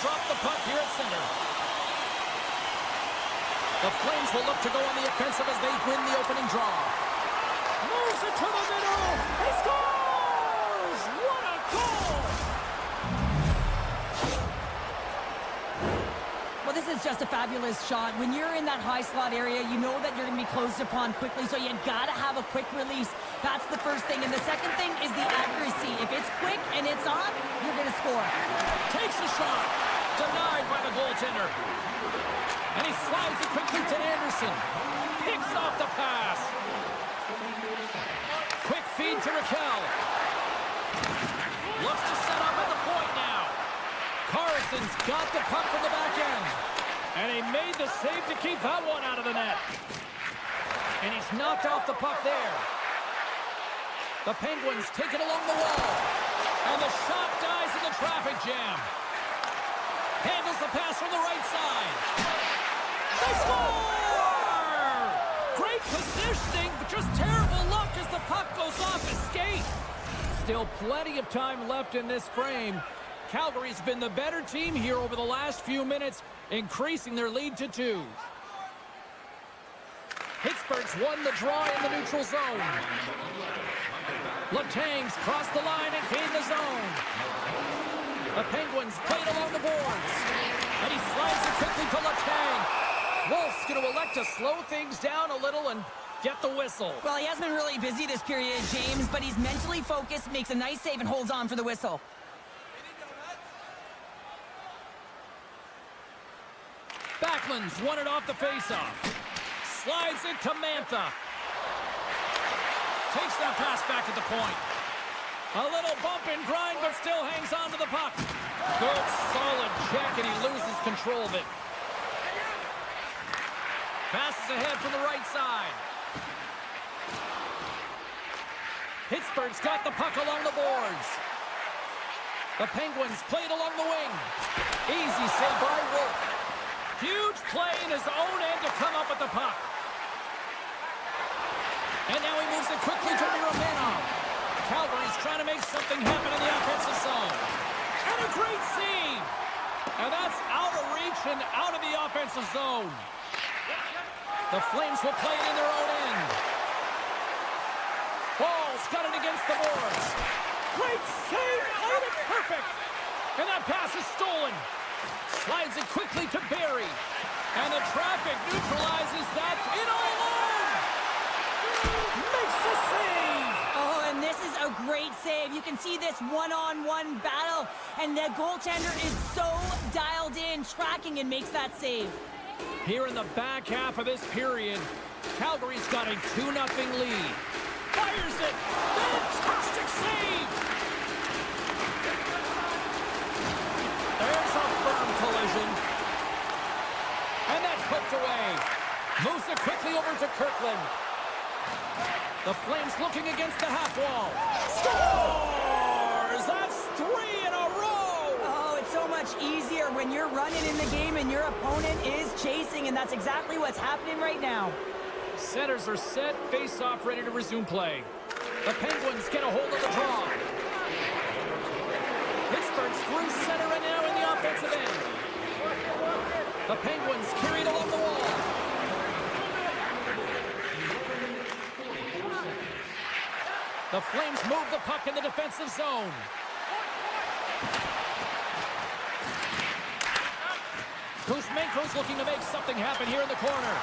drop the puck here at center. The Flames will look to go on the offensive as they win the opening draw. Moves it to the middle. He scores! What a goal! Well, this is just a fabulous shot. When you're in that high slot area, you know that you're going to be closed upon quickly, so you got to have a quick release. That's the first thing. And the second thing is the accuracy. If it's quick and it's on, you're going to score. Takes a shot. Denied by the goaltender. And he slides it quickly to Anderson. Picks off the pass. Quick feed to Raquel. Looks to set up at the point now. Carlson's got the puck from the back end. And he made the save to keep that one out of the net. And he's knocked off the puck there. The Penguins take it along the wall. And the shot dies in the traffic jam. Handles the pass from the right side. They score! Great positioning, but just terrible luck as the puck goes off his skate. Still plenty of time left in this frame. Calgary's been the better team here over the last few minutes, increasing their lead to 2. Pittsburgh's won the draw in the neutral zone. Letang's crossed the line and gained the zone. The Penguins played along the boards. And he slides it quickly to Letang. Wolf's going to elect to slow things down a little and get the whistle. Well, he has been really busy this period, James, but he's mentally focused, makes a nice save, and holds on for the whistle. Backlund's won it off the faceoff. Slides it to Mantha. Takes that pass back at the point. A little bump and grind, but still hangs on to the puck. Good, solid check, and he loses control of it. Passes ahead from the right side. Pittsburgh's got the puck along the boards. The Penguins played along the wing. Easy save by Wolf. Huge play in his own end to come up with the puck. And now he moves it quickly to Miromanov. Calgary's trying to make something happen in the offensive zone. And a great save. And that's out of reach and out of the offensive zone. The Flames will play it in their own end. Ball's got it against the boards. Great save. Made it perfect. And that pass is stolen. Slides it quickly to Barry. And the traffic neutralizes that in alone. Makes the save. Oh, and this is a great save. You can see this one-on-one battle, and the goaltender is so dialed in, tracking, and makes that save. Here in the back half of this period, Calgary's got a 2-0 lead. Fires it. Fantastic save. There's a firm collision. And that's hooked away. Moves it quickly over to Kirkland. The Flames looking against the half wall. Scores! That's 3 in a row! Oh, it's so much easier when you're running in the game and your opponent is chasing, and that's exactly what's happening right now. Centers are set, face-off ready to resume play. The Penguins get a hold of the draw. Pittsburgh's through center and now in the offensive end. The Penguins carried along the wall. The Flames move the puck in the defensive zone. Kuzmenko's looking to make something happen here in the corner.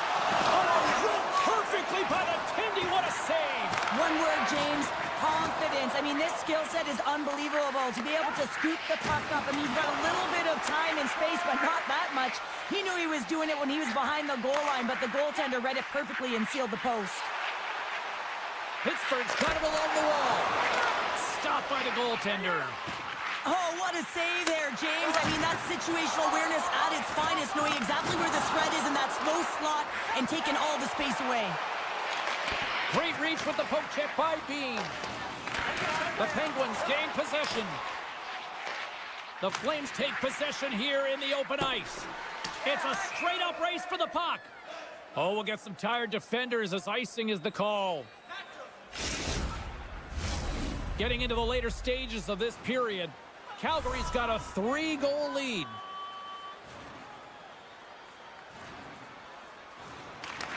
Oh, read perfectly by the Tindy. What a save. One word, James, confidence. I mean, this skill set is unbelievable. To be able to scoop the puck up, I mean, you've got a little bit of time and space, but not that much. He knew he was doing it when he was behind the goal line, but the goaltender read it perfectly and sealed the post. Pittsburgh's got it along the wall. Stopped by the goaltender. Oh, what a save there, James. I mean, that's situational awareness at its finest, knowing exactly where the threat is in that slow slot and taking all the space away. Great reach with the poke check by Bean. The Penguins gain possession. The Flames take possession here in the open ice. It's a straight-up race for the puck. Oh, we'll get some tired defenders as icing is the call. Getting into the later stages of this period, Calgary's got a 3-goal lead.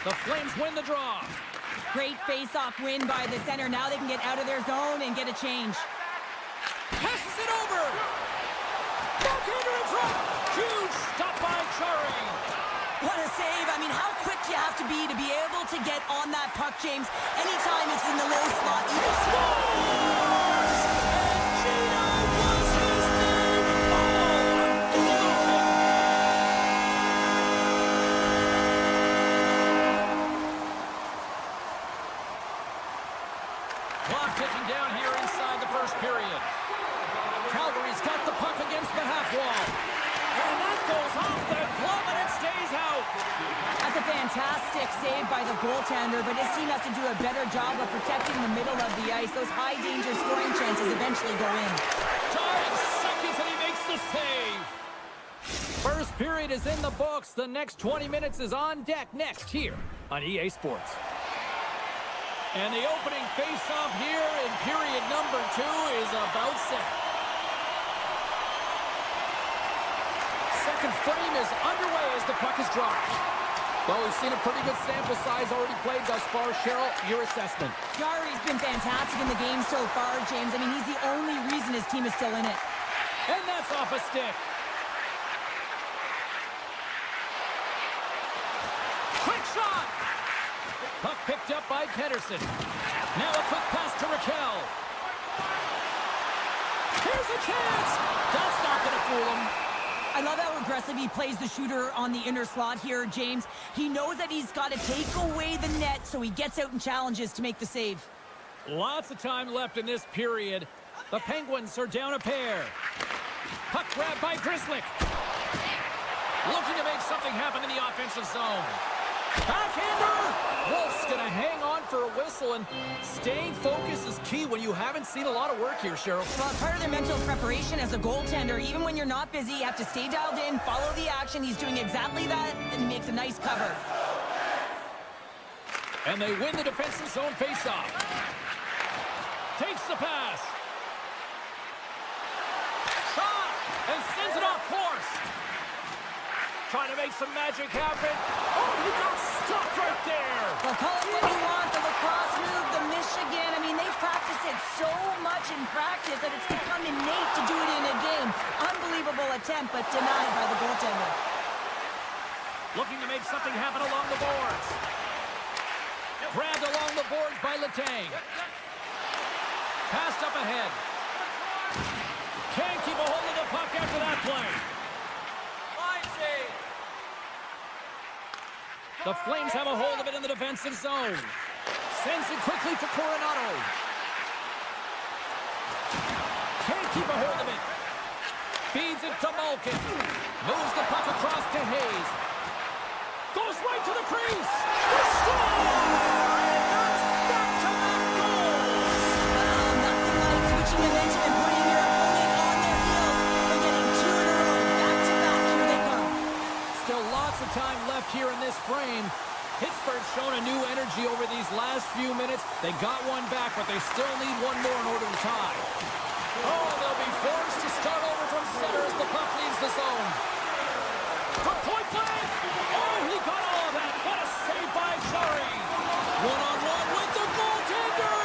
The Flames win the draw. Great face-off win by the center. Now they can get out of their zone and get a change. Passes it over. Backhander in front. Huge stop by Chari. What a save. I mean, how quick you have to be able to get on that puck, James. Anytime it's in the low slot, you can score. Clock ticking down here inside the first period. Calgary's got the puck against the half wall. And that goes off the glove and it stays out. That's a fantastic save by the goaltender, but his team has to do a better job of protecting the middle of the ice. Those high-danger scoring chances eventually go in. 5 seconds and he makes the save. First period is in the books. The next 20 minutes is on deck next here on EA Sports. And the opening face-off here in period number 2 is about set. Second frame is underway as the puck is dropped. Well, we've seen a pretty good sample size already played thus far. Cheryl, your assessment. Jari's been fantastic in the game so far, James. I mean, he's the only reason his team is still in it. And that's off a stick. Quick shot! Puck picked up by Pedersen. Now a quick pass to Raquel. Here's a chance! That's not going to fool him. I love how aggressive he plays the shooter on the inner slot here, James. He knows that he's got to take away the net, so he gets out and challenges to make the save. Lots of time left in this period. The Penguins are down a pair. Puck grab by Grzelcyk. Looking to make something happen in the offensive zone. Backhander! Wolf's going to hang on for a whistle, and staying focused is key when you haven't seen a lot of work here, Cheryl. Well, part of their mental preparation as a goaltender, even when you're not busy, you have to stay dialed in, follow the action. He's doing exactly that, and he makes a nice cover. And they win the defensive zone faceoff. Takes the pass. Shot! And sends it off course. Trying to make some magic happen. Oh, he got stuck right there. Well, call it what you want, the lacrosse move, the Michigan. I mean, they practice it so much in practice that it's become innate to do it in a game. Unbelievable attempt, but denied by the goaltender. Looking to make something happen along the boards. Grabbed along the boards by Letang. Passed up ahead. Can't keep a hold of the puck after that play. The Flames have a hold of it in the defensive zone. Sends it quickly to Coronado. Can't keep a hold of it. Feeds it to Malkin. Moves the puck across to Hayes. Goes right to the crease. The score! And that's back-to-back goals. Well, nothing like switching momentum and putting your opponent on their heels and getting 2 in a row. Back-to-back, here they come. Still lots of time left here in this frame. Pittsburgh's shown a new energy over these last few minutes. They got one back, but they still need one more in order to tie. Oh, they'll be forced to start over from center as the puck leaves the zone. From point blank! Oh, he got all of that. What a save by Chari. One-on-one with the goaltender.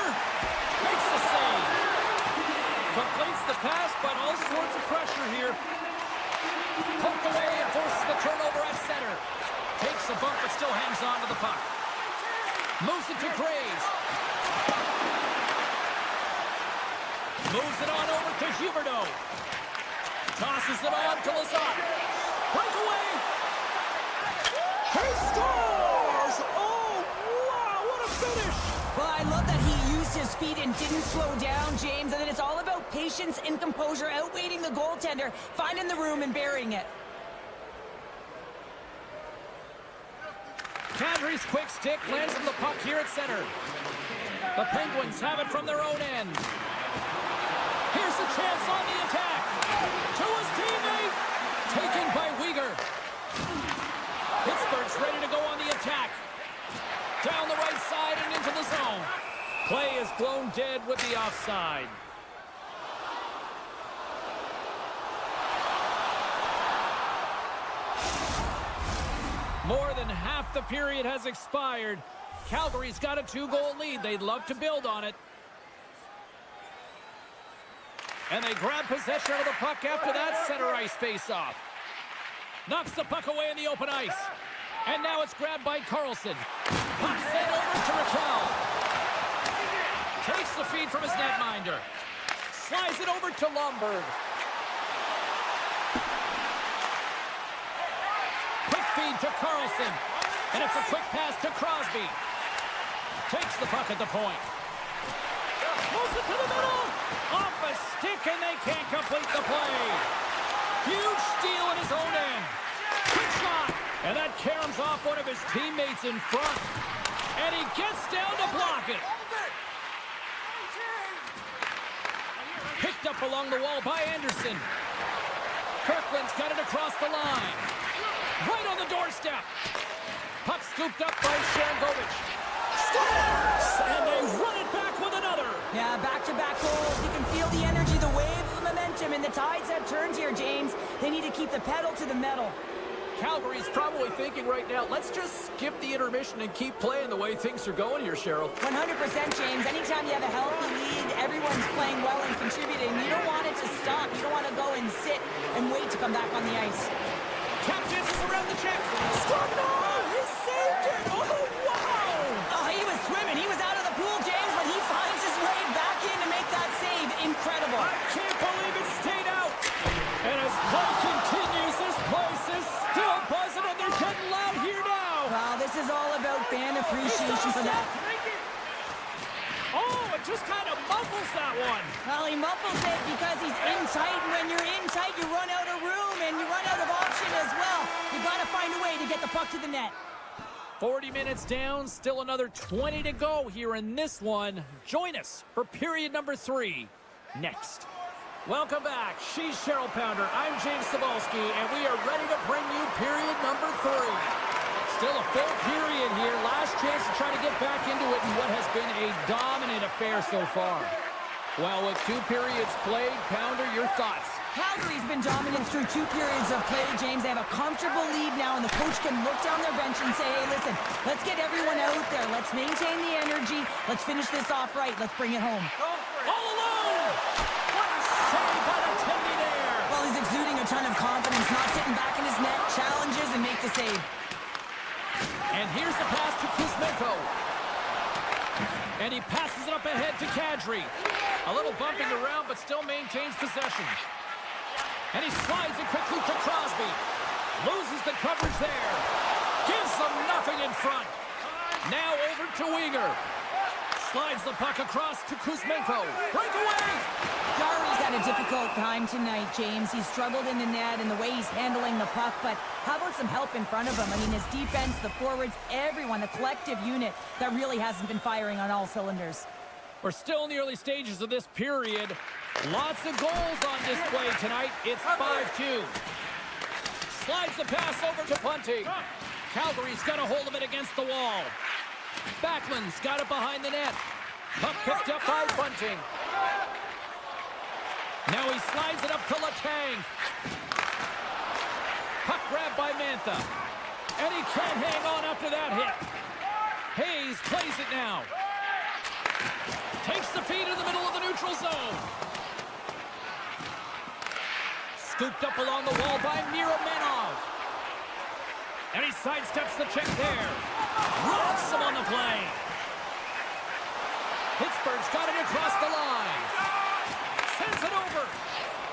Makes the save. Completes the pass, but all sorts of pressure here. Poked away and forces the turnover at center. Takes a bump, but still hangs on to the puck. Moves it to Graves. Moves it on over to Huberdeau. Tosses it on to Lazat. Breakaway. He scores! Oh, wow, what a finish! Well, I love that he used his speed and didn't slow down, James. And then it's all about patience and composure, outweighing the goaltender, finding the room and burying it. Calgary's quick stick lands on the puck here at center. The Penguins have it from their own end. Here's a chance on the attack. To his teammate. Taken by Weegar. Pittsburgh's ready to go on the attack. Down the right side and into the zone. Play is blown dead with the offside. More than half the period has expired. Calgary's got a 2-goal lead. They'd love to build on it. And they grab possession of the puck after that center ice face-off. Knocks the puck away in the open ice. And now it's grabbed by Carlson. Puck sent over to Raquel. Takes the feed from his netminder. Slides it over to Lomberg. Quick feed to Carlson. And it's a quick pass to Crosby. Takes the puck at the point. Moves it to the middle. Off a stick, and they can't complete the play. Huge steal in his own end. Quick shot. And that caroms off one of his teammates in front. And he gets down to block it. Picked up along the wall by Anderson. Kirkland's got it across the line. Right on the doorstep. Puck scooped up by Sharangovich. Scores! And they run it back with another. Yeah, back-to-back goals. You can feel the energy, the wave of the momentum, and the tides have turned here, James. They need to keep the pedal to the metal. Calgary's probably thinking right now, let's just skip the intermission and keep playing the way things are going here, Cheryl. 100%, James. Anytime you have a healthy lead, everyone's playing well and contributing. You don't want it to stop. You don't want to go and sit and wait to come back on the ice. Captains is around the check. Scored! No! He saved it! Oh, wow! Oh, he was swimming. He was out of the pool, James, but he finds his way back in to make that save. Incredible. I can't believe it stayed out. And as play continues, this place is still buzzing, and they're getting loud here now. Wow, this is all about fan appreciation for that. Oh, it just kind of muffles that one. Well, he muffles it because he's in tight, and when you're in tight, you run out of room, and you run out of option as well. You got to find a way to get the puck to the net. 40 minutes down, still another 20 to go here in this one. Join us for period number 3 next. Welcome back. She's Cheryl Pounder. I'm James Cebulski, and we are ready to bring you period number 3. Still a full period here. Last chance to try to get back into it in what has been a dominant affair so far. Well, with 2 periods played, Pounder, your thoughts? Calgary's been dominant through 2 periods of play, James. They have a comfortable lead now, and the coach can look down their bench and say, hey, listen, let's get everyone out there. Let's maintain the energy. Let's finish this off right. Let's bring it home. All alone! What a save by the Tendy there! Well, he's exuding a ton of confidence, not sitting back in his net, challenges, and make the save. And here's the pass to Kuzmenko. And he passes it up ahead to Kadri. A little bumping around, but still maintains possession. And he slides it quickly to Crosby. Loses the coverage there. Gives them nothing in front. Now over to Weegar. Slides the puck across to Kuzmenko. Breakaway! Jarry's had a difficult time tonight, James. He's struggled in the net and the way he's handling the puck, but how about some help in front of him? I mean, his defense, the forwards, everyone, the collective unit that really hasn't been firing on all cylinders. We're still in the early stages of this period. Lots of goals on display tonight. It's 5-2. Slides the pass over to Bunting. Calgary's got a hold of it against the wall. Backlund's got it behind the net. Puck picked up by Bunting. Now he slides it up to Letang. Puck grabbed by Mantha. And he can't hang on after that hit. Hayes plays it now. Takes the feed in the middle of the neutral zone. Scooped up along the wall by Miromenov. And he sidesteps the check there. Rocks him on the play. Pittsburgh's got it across the line. Sends it over.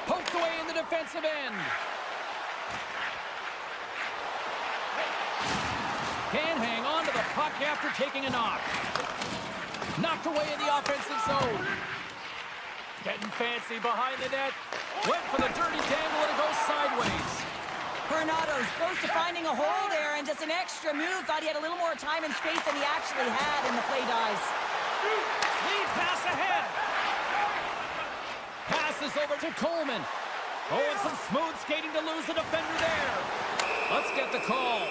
Poked away in the defensive end. Can't hang on to the puck after taking a knock. Knocked away in the offensive zone. Getting fancy behind the net. Went for the dirty dangle and it goes sideways. Coronato's close to finding a hole there, and just an extra move. Thought he had a little more time and space than he actually had, and the play dies. Lead pass ahead. Passes over to Coleman. Oh, and some smooth skating to lose the defender there. Let's get the call.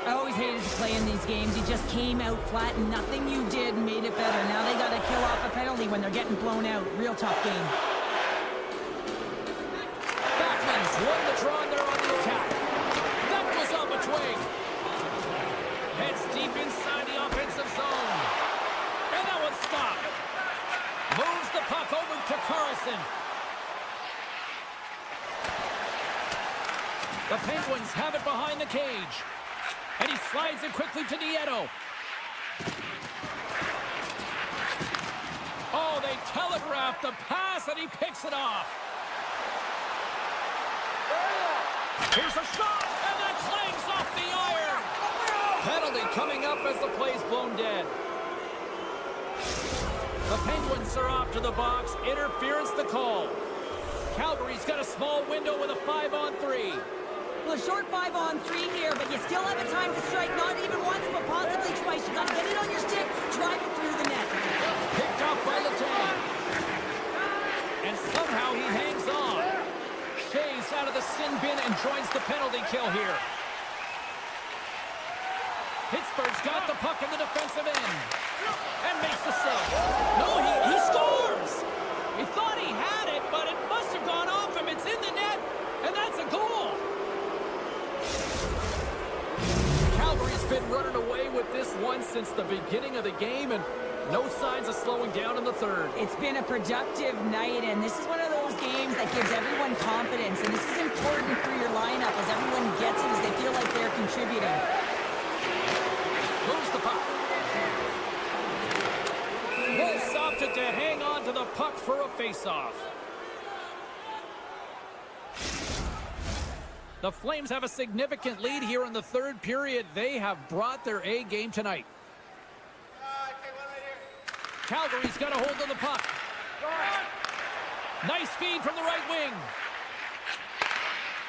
I always hated to play in these games. You just came out flat, and nothing you did made it better. Now they got to kill off a penalty when they're getting blown out. Real tough game. Won the draw, and they're on the attack. deep inside the offensive zone. And that one's stopped. Moves the puck over to Carlson. The Penguins have it behind the cage. And he slides it quickly to Nieto. Oh, they telegraphed the pass, and he picks it off. Here's a shot, and that clangs off the iron. Penalty coming up as the play's blown dead. The Penguins are off to the box. Interference the call. Calgary's got a small window with a 5-on-3. Well, a short 5-on-3 here, but you still have a time to strike, not even once, but possibly twice. You got to get it on your stick, drive it through the net. Picked off by Letang. And somehow he hangs on. Shea's out of the sin bin and joins the penalty kill here. Pittsburgh's got the puck in the defensive end. And makes the save. No, he scores! He thought he had it, but it must have gone off him. It's in the net, and that's a goal. Calgary's been running away with this one since the beginning of the game, and no signs of slowing down in the third. It's been a productive night, and this is one of those games that gives everyone confidence, and this is important for your lineup as everyone gets it, as they feel like they're contributing. Moves the puck. Wolves opted to hang on to the puck for a face-off. The Flames have a significant lead here in the third period. They have brought their A game tonight. Calgary's got a hold of the puck. Nice feed from the right wing.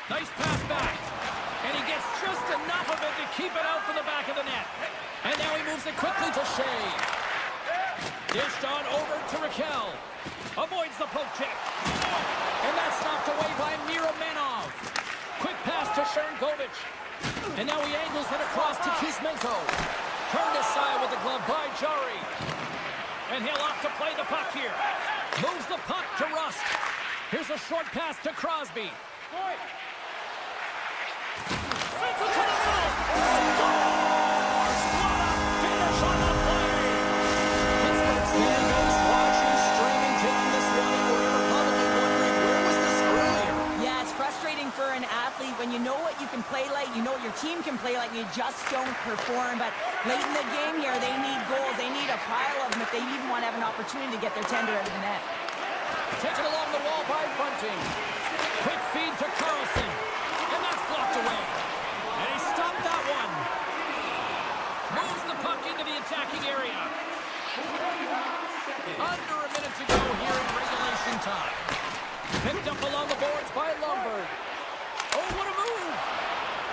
Nice pass back. And he gets just enough of it to keep it out from the back of the net. And now he moves it quickly to Shea. Dished on over to Raquel. Avoids the poke check. And that's knocked away by Miromanov. Quick pass to Sharangovich. And now he angles it across to Kuzmenko. Turned aside with the glove by Jari. And he'll opt to play the puck here. Moves the puck to Rust. Here's a short pass to Crosby. Sends it to the middle. Scores! What a finish on the play! Pittsburgh's fan goes watching, streaming, taking this one in wherever, probably wondering, where was this earlier? Yeah, it's frustrating for an athlete when you know what you can play like, you know what your team can play like, you just don't perform. But late in the game here, they need goals. They need a pile of them if they even want to have an opportunity to get their tender out of the net. Taken along the wall by Bunting. Quick feed to Carlson. And that's blocked away. And he stopped that one. Moves the puck into the attacking area. Under a minute to go here in regulation time. Picked up along the boards by Lombard. Oh, what a move!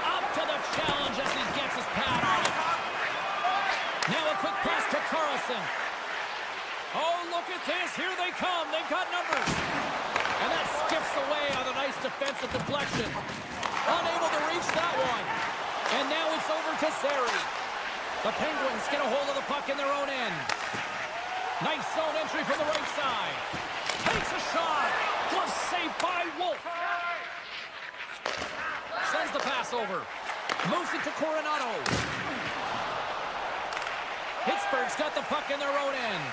Up to the challenge as he gets his pad on it. Now a quick pass to Carlson. Oh, look at this. Here they come. They've got numbers. And that skips away on a nice defensive deflection. Unable to reach that one. And now it's over to Zary. The Penguins get a hold of the puck in their own end. Nice zone entry from the right side. Takes a shot. Glove saved by Wolf. Sends the pass over. Moves it to Coronado. Pittsburgh's got the puck in their own end.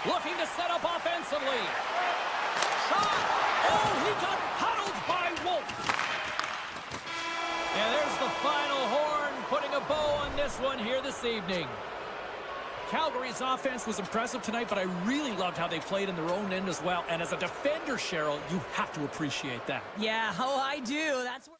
Looking to set up offensively. Shot. Oh, he got huddled by Wolf. And there's the final horn, putting a bow on this one here this evening. Calgary's offense was impressive tonight, but I really loved how they played in their own end as well. And as a defender, Cheryl, you have to appreciate that. Yeah, oh, I do. That's what...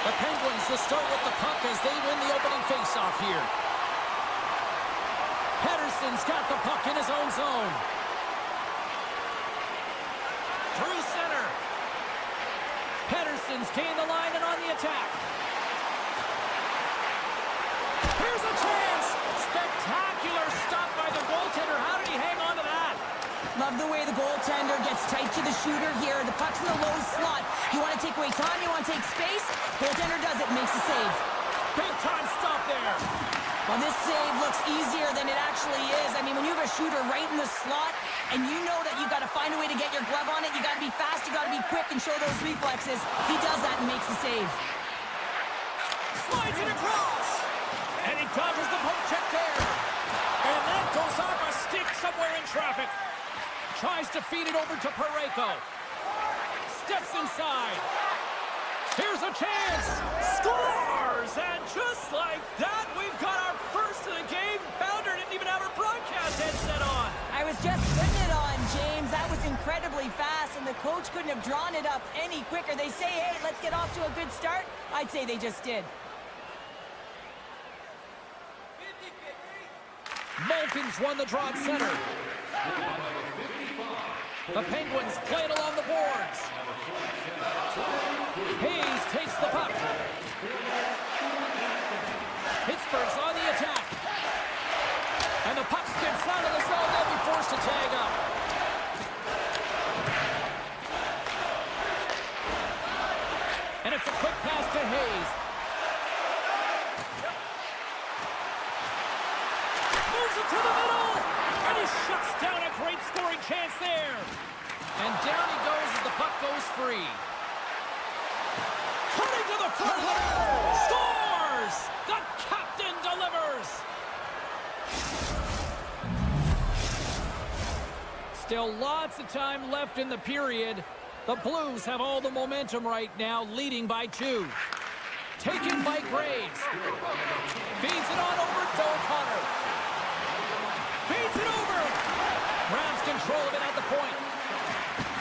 The Penguins will start with the puck as they win the opening faceoff here. Pettersson's got the puck in his own zone. Through center. Pettersson's gained the line and on the attack. Here's a chance. Spectacular stop by the goaltender. How did he hang on to that? Love the way the goaltender gets tight to the shooter here. The puck's in the low slot. You want to take away time, you want to take space. Goaltender does it, makes a save. Big time stop there. Well, this save looks easier than it actually is. I mean, when you have a shooter right in the slot, and you know that you got to find a way to get your glove on it, you got to be fast, you got to be quick and show those reflexes. He does that and makes the save. Slides it across. And he dodges the poke check there. And that goes off a stick somewhere in traffic. Tries to feed it over to Parayko. Steps inside. Here's a chance. Scores! And just like that, we've got our first of the game. Pounder didn't even have her broadcast headset on. I was just putting it on, James. That was incredibly fast, and the coach couldn't have drawn it up any quicker. They say, hey, let's get off to a good start. I'd say they just did. Malkin's won the draw at center. The Penguins play it along the boards. Hayes takes the puck. Pittsburgh's on the attack. And the puck skips out of the zone. They'll be forced to tag up. And it's a quick pass to Hayes. Moves it to the middle. And he shuts down a great scoring chance there. And down he goes as the puck goes free. Cutting to the front. Scores! The captain delivers. Still lots of time left in the period. The Blues have all the momentum right now, leading by 2. Taken by Graves. Feeds it on over to O'Connor. Feeds it over. Grabs control of it at the point.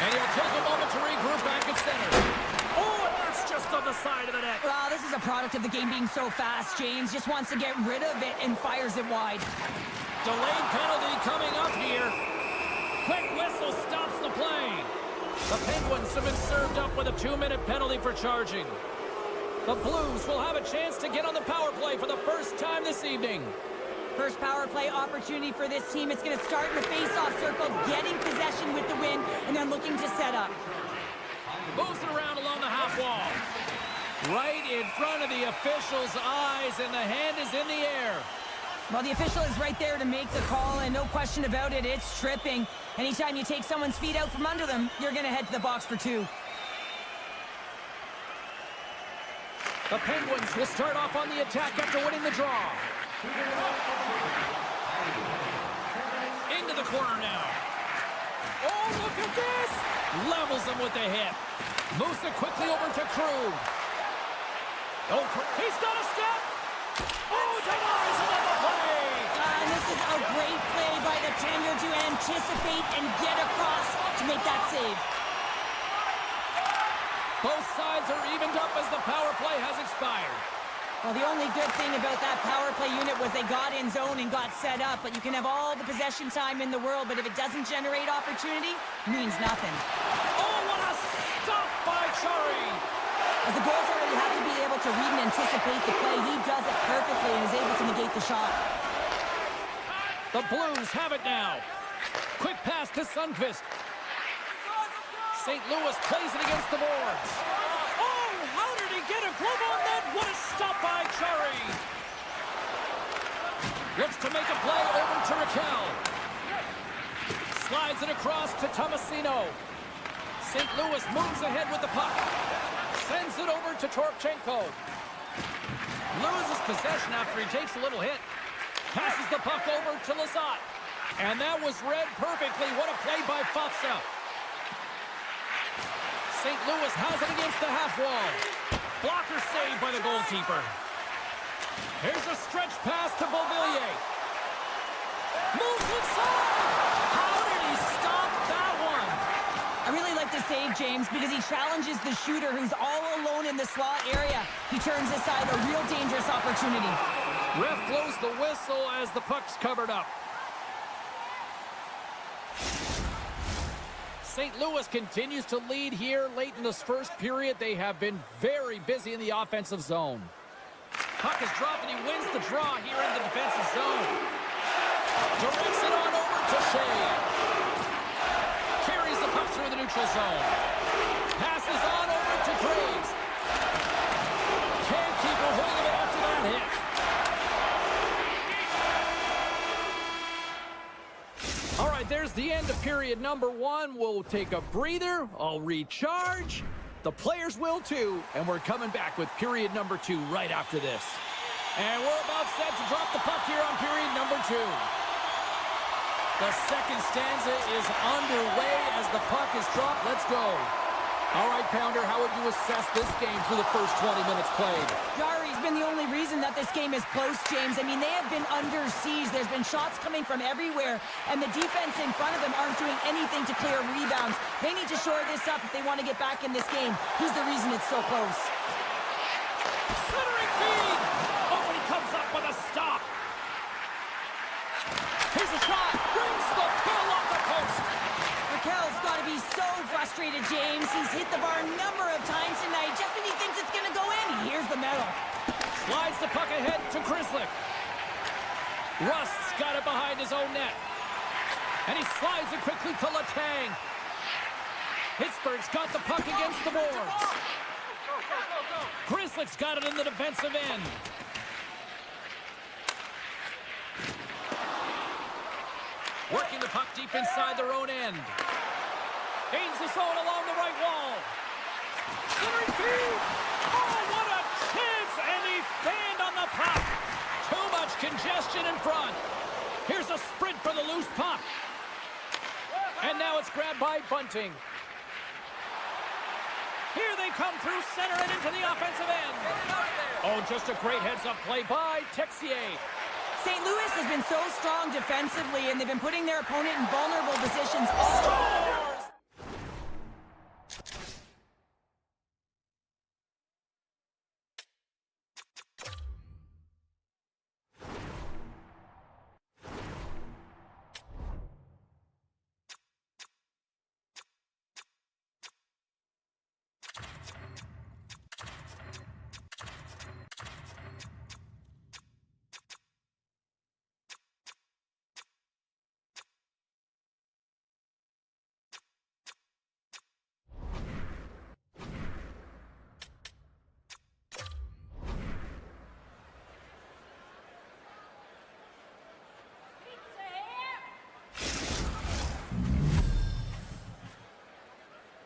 And he'll take a moment to regroup back at center. Oh, and that's just on the side of the net. Well, this is a product of the game being so fast. James just wants to get rid of it and fires it wide. Delayed penalty coming up here. Quick whistle stops the play. The Penguins have been served up with a 2-minute penalty for charging. The Blues will have a chance to get on the power play for the first time this evening. First power play opportunity for this team. It's going to start in the face-off circle, getting possession with the win, and then looking to set up. Moves it around along the half wall. Right in front of the official's eyes, and the hand is in the air. Well, the official is right there to make the call, and no question about it, it's tripping. Anytime you take someone's feet out from under them, you're going to head to the box for 2. The Penguins will start off on the attack after winning the draw. Into the corner now. Oh, look at this! Levels them with the hit. Moves it quickly over to Krug. Oh, he's got a step! Oh, denies him on the play! And this is a great play by the tender to anticipate and get across to make that save. Both sides are evened up as the power play has expired. Well, the only good thing about that power play unit was they got in zone and got set up, but you can have all the possession time in the world, but if it doesn't generate opportunity, it means nothing. Oh, what a stop by Chari! As the goaltender, you have to be able to read and anticipate the play. He does it perfectly and is able to negate the shot. The Blues have it now. Quick pass to Sundqvist. St. Louis plays it against the boards. Oh, how did he get a glove on that? What a stop by Chari. Looks to make a play over to Raquel. Slides it across to Tomasino. St. Louis moves ahead with the puck. Sends it over to Torchenko. Loses possession after he takes a little hit. Passes the puck over to Lizotte. And that was read perfectly. What a play by Fatsa. St. Louis has it against the half wall. Blocker saved by the goalkeeper. Here's a stretch pass to Beauvillier. Moves inside. How did he stop that one? A really like the save, James, because he challenges the shooter who's all alone in the slot area. He turns aside a real dangerous opportunity. Ref blows the whistle as the puck's covered up. St. Louis continues to lead here late in this first period. They have been very busy in the offensive zone. Puck is dropped and he wins the draw here in the defensive zone. Directs it on over to Shea. Carries the puck through the neutral zone. Passes on over to Graves. Can't keep a hold of it after that hit. All right, there's the end of period number 1. We'll take a breather. I'll recharge. The players will too. And we're coming back with period number 2 right after this. And we're about set to drop the puck here on period number 2. The second stanza is underway as the puck is dropped. Let's go. All right, Pounder, how would you assess this game through the first 20 minutes played? Jari's been the only reason that this game is close, James. I mean, they have been under siege. There's been shots coming from everywhere, and the defense in front of them aren't doing anything to clear rebounds. They need to shore this up if they want to get back in this game. He's the reason it's so close. Centering feed! Oh, and he comes up with a stop. Here's a shot. Brings the pull off the post. Raquel's got to be so frustrated, James. He's hit the bar a number of times tonight. Just when he thinks it's going to go in, he hears the medal. Slides the puck ahead to Krislick. Rust's got it behind his own net. And he slides it quickly to Letang. Pittsburgh's got the puck against the boards. Krislick's got it in the defensive end. Working the puck deep inside their own end. Gains the zone along the right wall. Centering feed. Oh, what a chance! And he fanned on the puck. Too much congestion in front. Here's a sprint for the loose puck. And now it's grabbed by Bunting. Here they come through center and into the offensive end. Oh, just a great heads-up play by Texier. St. Louis has been so strong defensively, and they've been putting their opponent in vulnerable positions all Scores!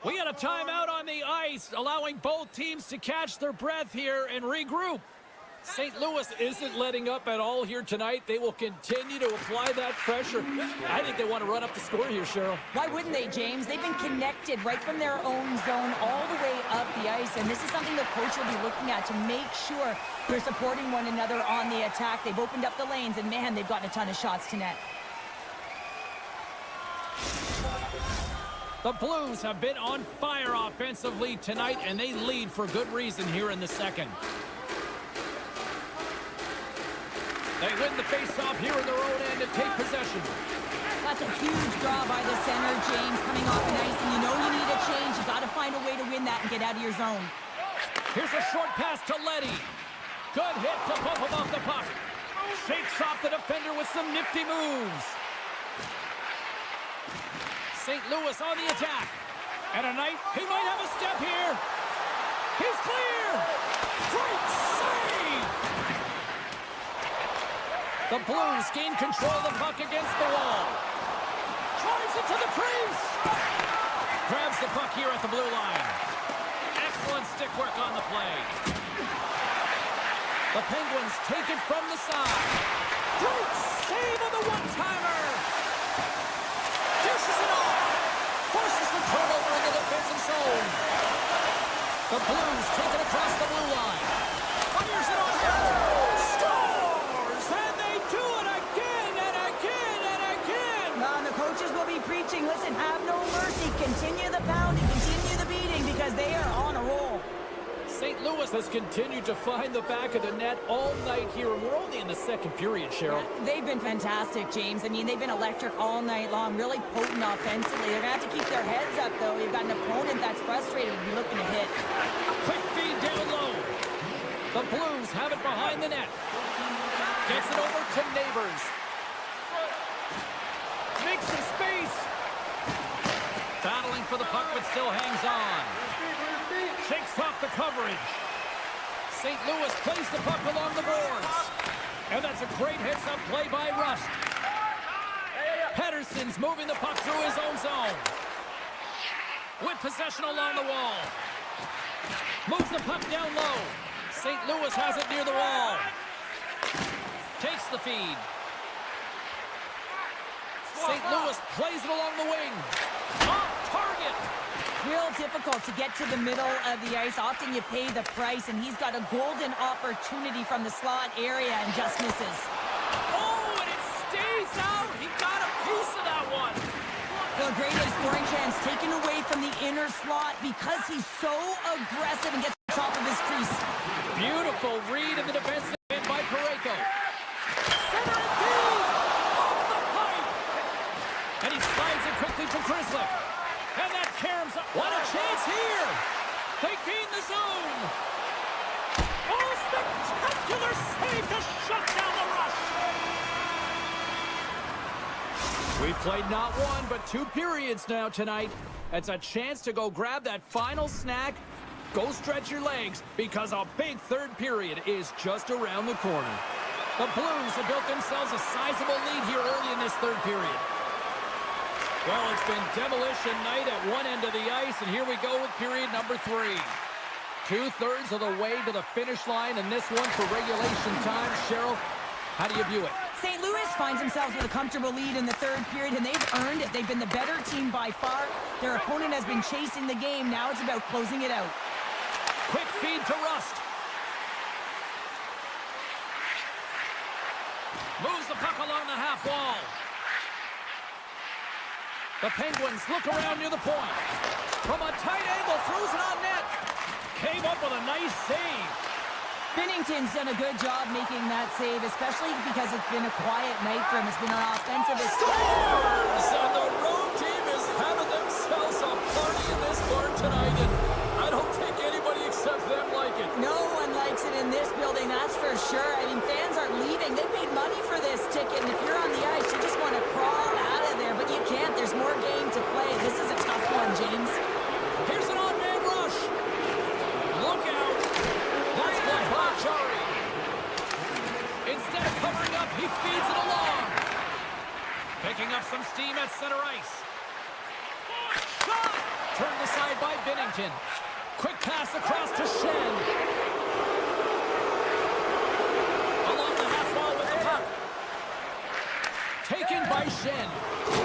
We got a timeout on the ice, allowing both teams to catch their breath here and regroup. St. Louis isn't letting up at all here tonight. They will continue to apply that pressure. I think they want to run up the score here, Cheryl. Why wouldn't they, James? They've been connected right from their own zone all the way up the ice, and this is something the coach will be looking at to make sure they're supporting one another on the attack. They've opened up the lanes, and man, they've gotten a ton of shots to net. The Blues have been on fire offensively tonight, and they lead for good reason here in the second. They win the face-off here in their own end and take possession. That's a huge draw by the center, James, coming off the ice, and you know you need a change. You got to find a way to win that and get out of your zone. Here's a short pass to Leddy. Good hit to bump him off the puck. Shakes off the defender with some nifty moves. St. Louis on the attack. And a night, he might have a step here. He's clear. Great save. The Blues gain control of the puck against the wall. Drives it to the crease. Grabs the puck here at the blue line. Excellent stick work on the play. The Penguins take it from the side. Great save on the one-timer. Dishes it off. Forces the turnover in the defensive zone. The Blues take it across the blue line. Fires it on here. Scores! And they do it again and again and again. The coaches will be preaching, listen, have no mercy. Continue the power. St. Louis has continued to find the back of the net all night here, and we're only in the second period, Cheryl. Yeah, they've been fantastic, James. I mean, they've been electric all night long, really potent offensively. They're going to have to keep their heads up, though. You've got an opponent that's frustrated and be looking to hit. Quick feed down low. The Blues have it behind the net. Gets it over to Neighbors. Makes some space. Battling for the puck, but still hangs on. Shakes off the coverage. St. Louis plays the puck along the boards. And that's a great heads-up play by Rust. Pettersson's moving the puck through his own zone. With possession along the wall. Moves the puck down low. St. Louis has it near the wall. Takes the feed. St. Louis plays it along the wing. Off target. Real difficult to get to the middle of the ice. Often you pay the price, and he's got a golden opportunity from the slot area and just misses. Oh, and it stays out. He got a piece of that one. Well, great scoring chance taken away from the inner slot because he's so aggressive and gets to the top of his crease. Beautiful read in the defensive end by Parayko. Center and feed. Off the pipe. And he slides it quickly to Grizzly. And that caroms up. What a chance here. They gain the zone. Oh, spectacular save to shut down the rush. We've played not one, but 2 periods now tonight. It's a chance to go grab that final snack. Go stretch your legs, because a big third period is just around the corner. The Blues have built themselves a sizable lead here early in this third period. Well, it's been demolition night at one end of the ice, and here we go with period number 3. 2/3 of the way to the finish line, and this one for regulation time. Cheryl, how do you view it? St. Louis finds themselves with a comfortable lead in the third period, and they've earned it. They've been the better team by far. Their opponent has been chasing the game. Now it's about closing it out. Quick feed to Rust. Moves the puck along the half wall. The Penguins look around near the point. From a tight angle, throws it on net. Came up with a nice save. Binnington's done a good job making that save, especially because it's been a quiet night for him. It's been an offensive. Scores! And the road team is having themselves a party in this bar tonight, and I don't think anybody except them like it. No one likes it in this building, that's for sure. I mean, fans aren't leaving. They paid money for this ticket, and if you're on the ice, you just want to crawl out of there, but you can't. There's more game to play. This is a tough one, James. Here's an on-man rush. Look out. That's blocked by Chari. Instead of covering up, he feeds it along. Picking up some steam at center ice. Shot! Turned aside by Binnington. Quick pass across to Shen. Along the half wall with the puck. Taken by Shen. A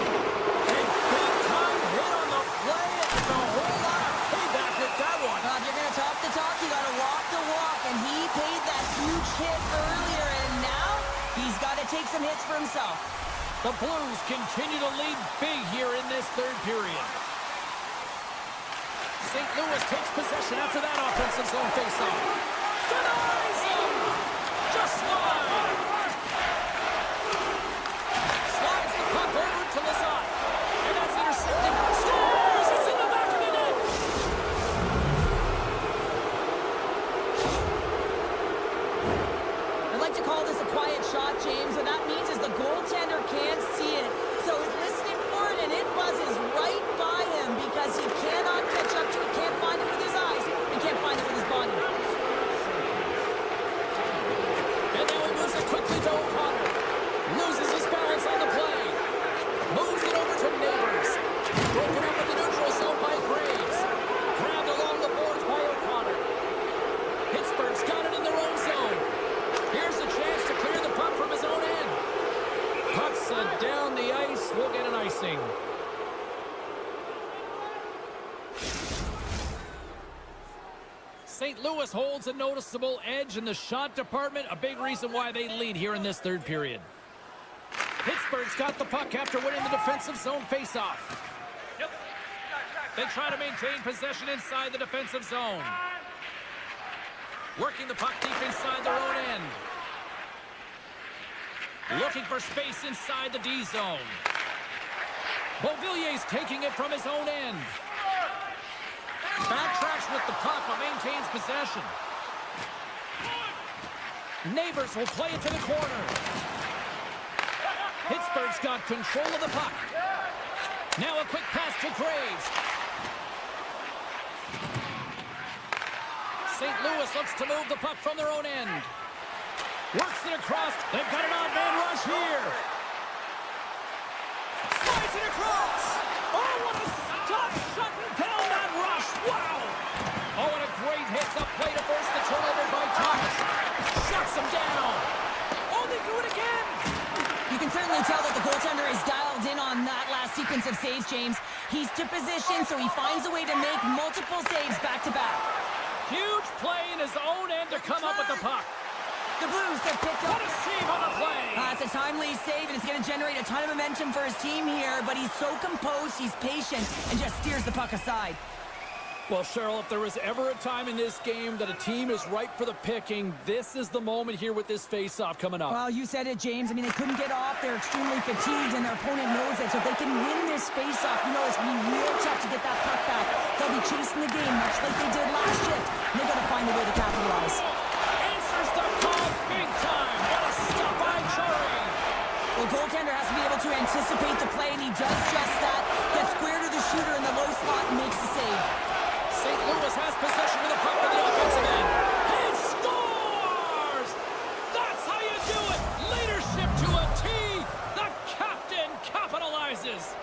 big-time hit on the play. It's a whole lot of payback with that one. If you're going to talk the talk, you got to walk the walk, and he paid that huge hit earlier, and now he's got to take some hits for himself. The Blues continue to lead big here in this third period. St. Louis takes possession after that offensive zone faceoff. Denies him! Just slide! Slides the puck over to Lazat. And that's intercepted. Scores! It's in the back of the net! I'd like to call this a quiet shot, James. What that means is the goaltender can't see it. So he's listening for it, and it buzzes right by him because he cannot catch up to it, can't find it with his eyes, and can't find it with his body. And now he moves it quickly to O'Connor. Loses his balance on the play. Moves it over to Neighbors. Broken up in the neutral zone by Graves. Grabbed along the boards by O'Connor. Pittsburgh's got it in their own zone. Here's a chance to clear the puck from his own end. Puck sent down the ice. We'll get an icing. St. Louis holds a noticeable edge in the shot department. A big reason why they lead here in this third period. Pittsburgh's got the puck after winning the defensive zone faceoff. They try to maintain possession inside the defensive zone. Working the puck deep inside their own end. Looking for space inside the D zone. Beauvillier's taking it from his own end. Backtracks with the puck but maintains possession. Neighbors will play it to the corner. Pittsburgh's got control of the puck. Now a quick pass to Graves. St. Louis looks to move the puck from their own end. Works it across. They've got an odd-man rush here. Slides it across. Oh, what a stop shutting down that rush. Wow. Oh, and a great hits up play to force the turnover by Thomas. Shuts him down. Oh, they do it again. You can certainly tell that the goaltender is dialed in on that last sequence of saves, James. He's to position, so he finds a way to make multiple saves back-to-back. Huge play in his own end to come up with the puck. The Blues have picked up. What a save on the play. It's a timely save, and it's going to generate a ton of momentum for his team here, but he's so composed, he's patient, and just steers the puck aside. Well, Cheryl, if there was ever a time in this game that a team is ripe for the picking, this is the moment here with this face-off coming up. Well, you said it, James. I mean, they couldn't get off. They're extremely fatigued, and their opponent knows it. So if they can win this face-off, you know it's going to be real tough to get that puck back. They'll be chasing the game, much like they did last shift. And they've got to find a way to capitalize. Answers the call big time. What a stop by Chari. The goaltender has to be able to anticipate the play, and he does just that. Gets square to the shooter in the low spot and makes the save. St. Louis has possession of the puck on the offensive end. He scores! That's how you do it! Leadership to a T! The captain capitalizes!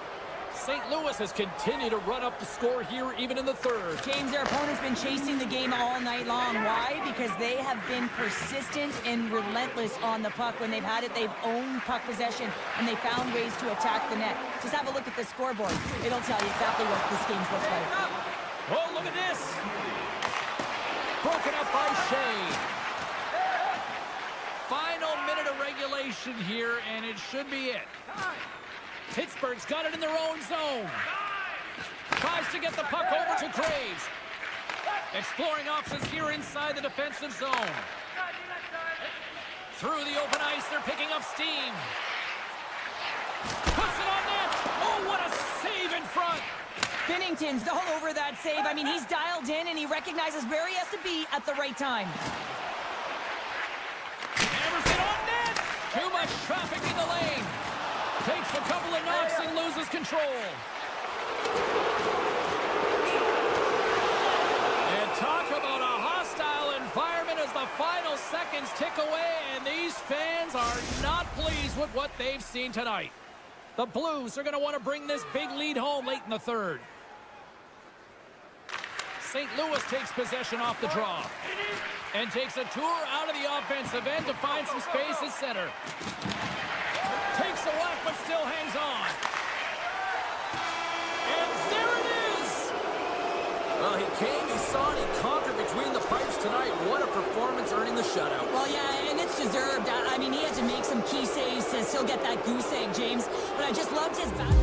St. Louis has continued to run up the score here even in the third. James, their opponent's been chasing the game all night long. Why? Because they have been persistent and relentless on the puck. When they've had it, they've owned puck possession, and they found ways to attack the net. Just have a look at the scoreboard. It'll tell you exactly what this game's looks like. Oh, look at this. Broken up by Shea. Final minute of regulation here, and it should be it. Pittsburgh's got it in their own zone. Tries to get the puck over to Graves. Exploring options here inside the defensive zone. Through the open ice, they're picking up steam. Puts it on net. Oh, what a save in front. Binnington's all over that save. I mean, he's dialed in, and he recognizes where he has to be at the right time. Hammers it on net. Too much traffic in the lane. Takes a couple of knocks and loses control. And talk about a hostile environment as the final seconds tick away, and these fans are not pleased with what they've seen tonight. The Blues are going to want to bring this big lead home late in the third. St. Louis takes possession off the draw and takes a tour out of the offensive end to find some space at center. Takes a whack but still hangs on. And there it is! Well, he came, he saw, and he conquered between the pipes tonight. What a performance earning the shutout. Well, yeah, and it's deserved. I mean, he had to make some key saves to still get that goose egg, James. But I just loved his back.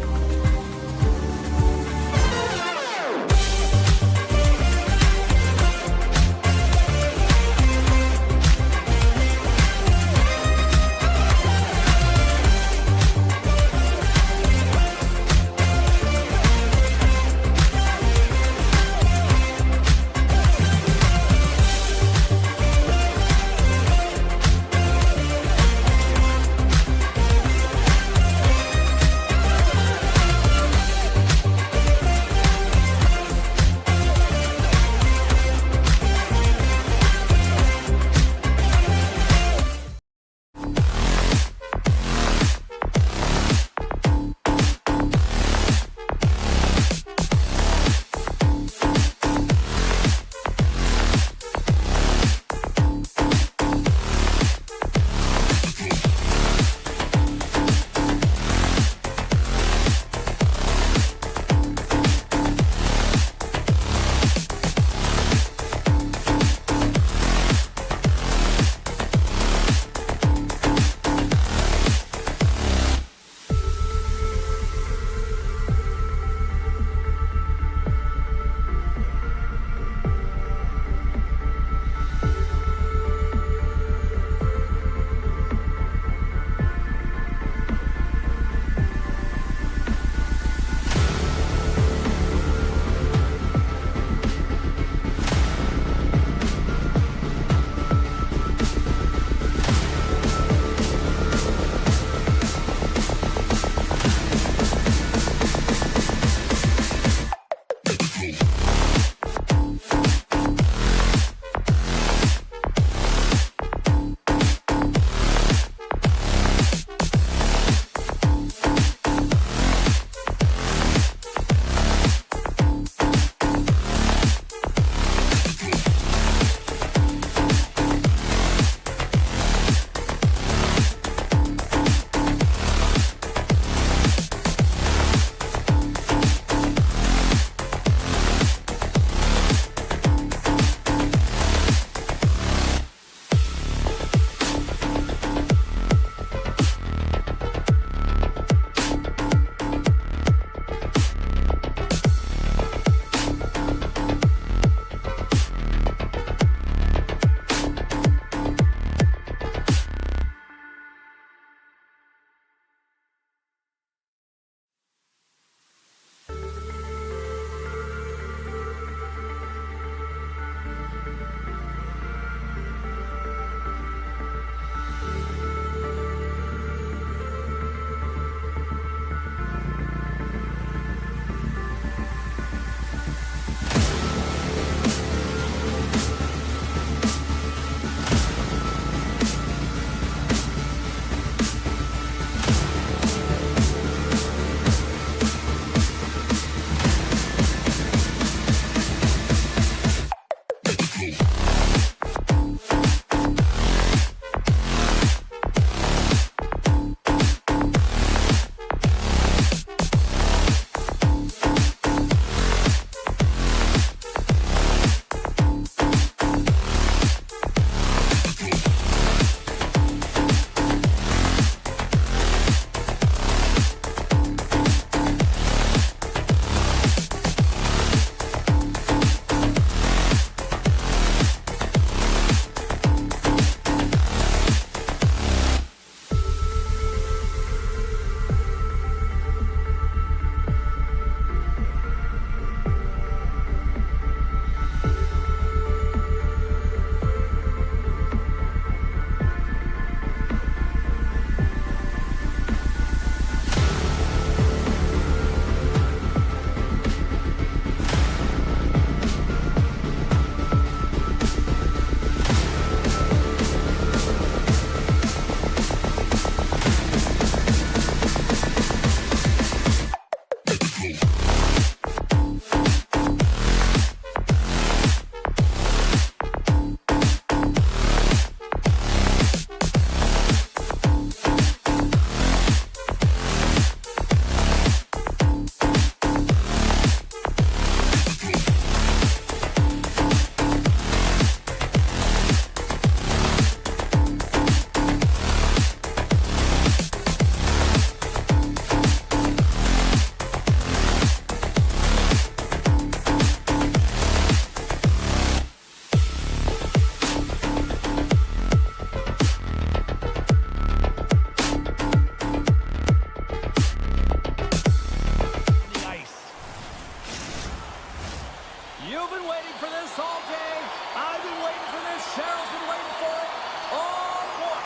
You've been waiting for this all day. I've been waiting for this. Cheryl's been waiting for it. Oh, boy.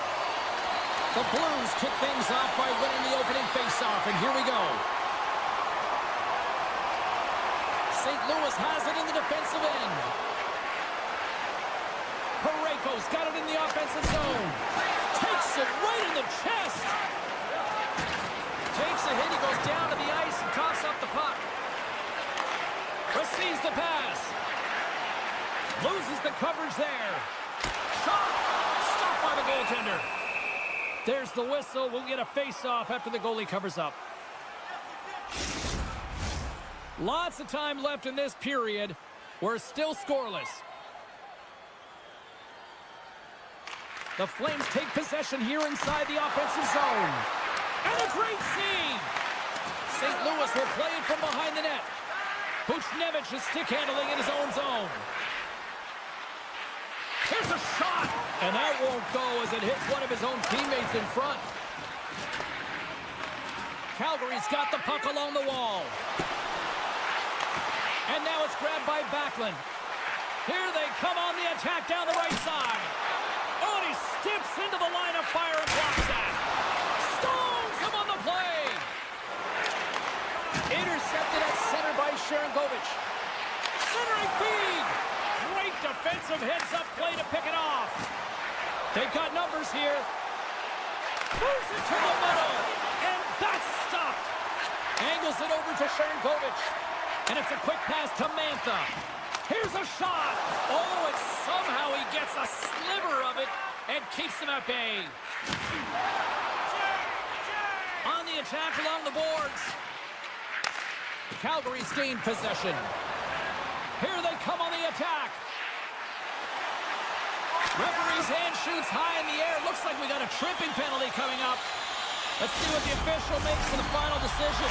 The Blues kick things off by winning the opening faceoff, and here we go. St. Louis has it in the defensive end. Parayko's got it in the offensive zone. Takes it right in the chest. Takes a hit. He goes down to the ice and coughs up the puck. Receives the pass. Loses the coverage there. Shot. Stopped by the goaltender. There's the whistle. We'll get a face-off after the goalie covers up. Lots of time left in this period. We're still scoreless. The Flames take possession here inside the offensive zone. And a great save! St. Louis will play it from behind the net. Buchnevich is stick handling in his own zone. Here's a shot! And that won't go as it hits one of his own teammates in front. Calgary's got the puck along the wall. And now it's grabbed by Backlund. Here they come on the attack down the right side. Oh, and he steps into the line of fire and blocks that. Stones him on the play. Intercepted at center by Sharangovich. Centering feed. Great defensive heads-up play to pick it off. They've got numbers here. Moves it to the middle. And that's stopped. Angles it over to Sharangovich. And it's a quick pass to Mantha. Here's a shot. Oh, and somehow he gets a sliver of it and keeps him at bay. On the attack along the boards. Calgary's gained possession. Here they come on the attack. Referee's hand shoots high in the air. Looks like we got a tripping penalty coming up. Let's see what the official makes for the final decision.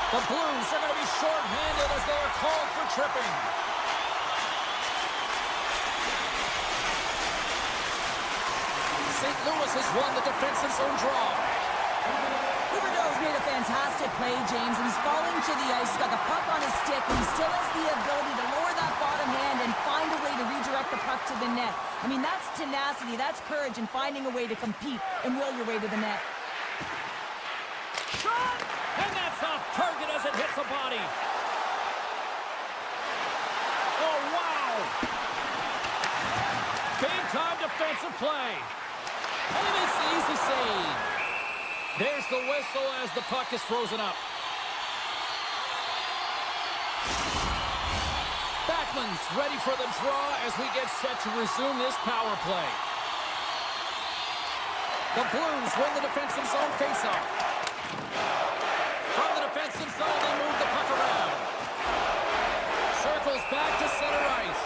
The Blues are going to be short-handed as they are called for tripping. St. Louis has won the defensive zone draw. Huberdeau's made a fantastic play, James, and he's falling to the ice. He's got the puck on his stick, and he still has the ability to lower that bottom hand and find a way to redirect the puck to the net. I mean, that's tenacity, that's courage, and finding a way to compete and will your way to the net. Shot! And that's off target as it hits a body. Oh, wow! Big-time defensive play. And it's the easy save. There's the whistle as the puck is frozen up. Backlund's ready for the draw as we get set to resume this power play. The Blues win the defensive zone faceoff. From the defensive zone, they move the puck around. Circles back to center ice.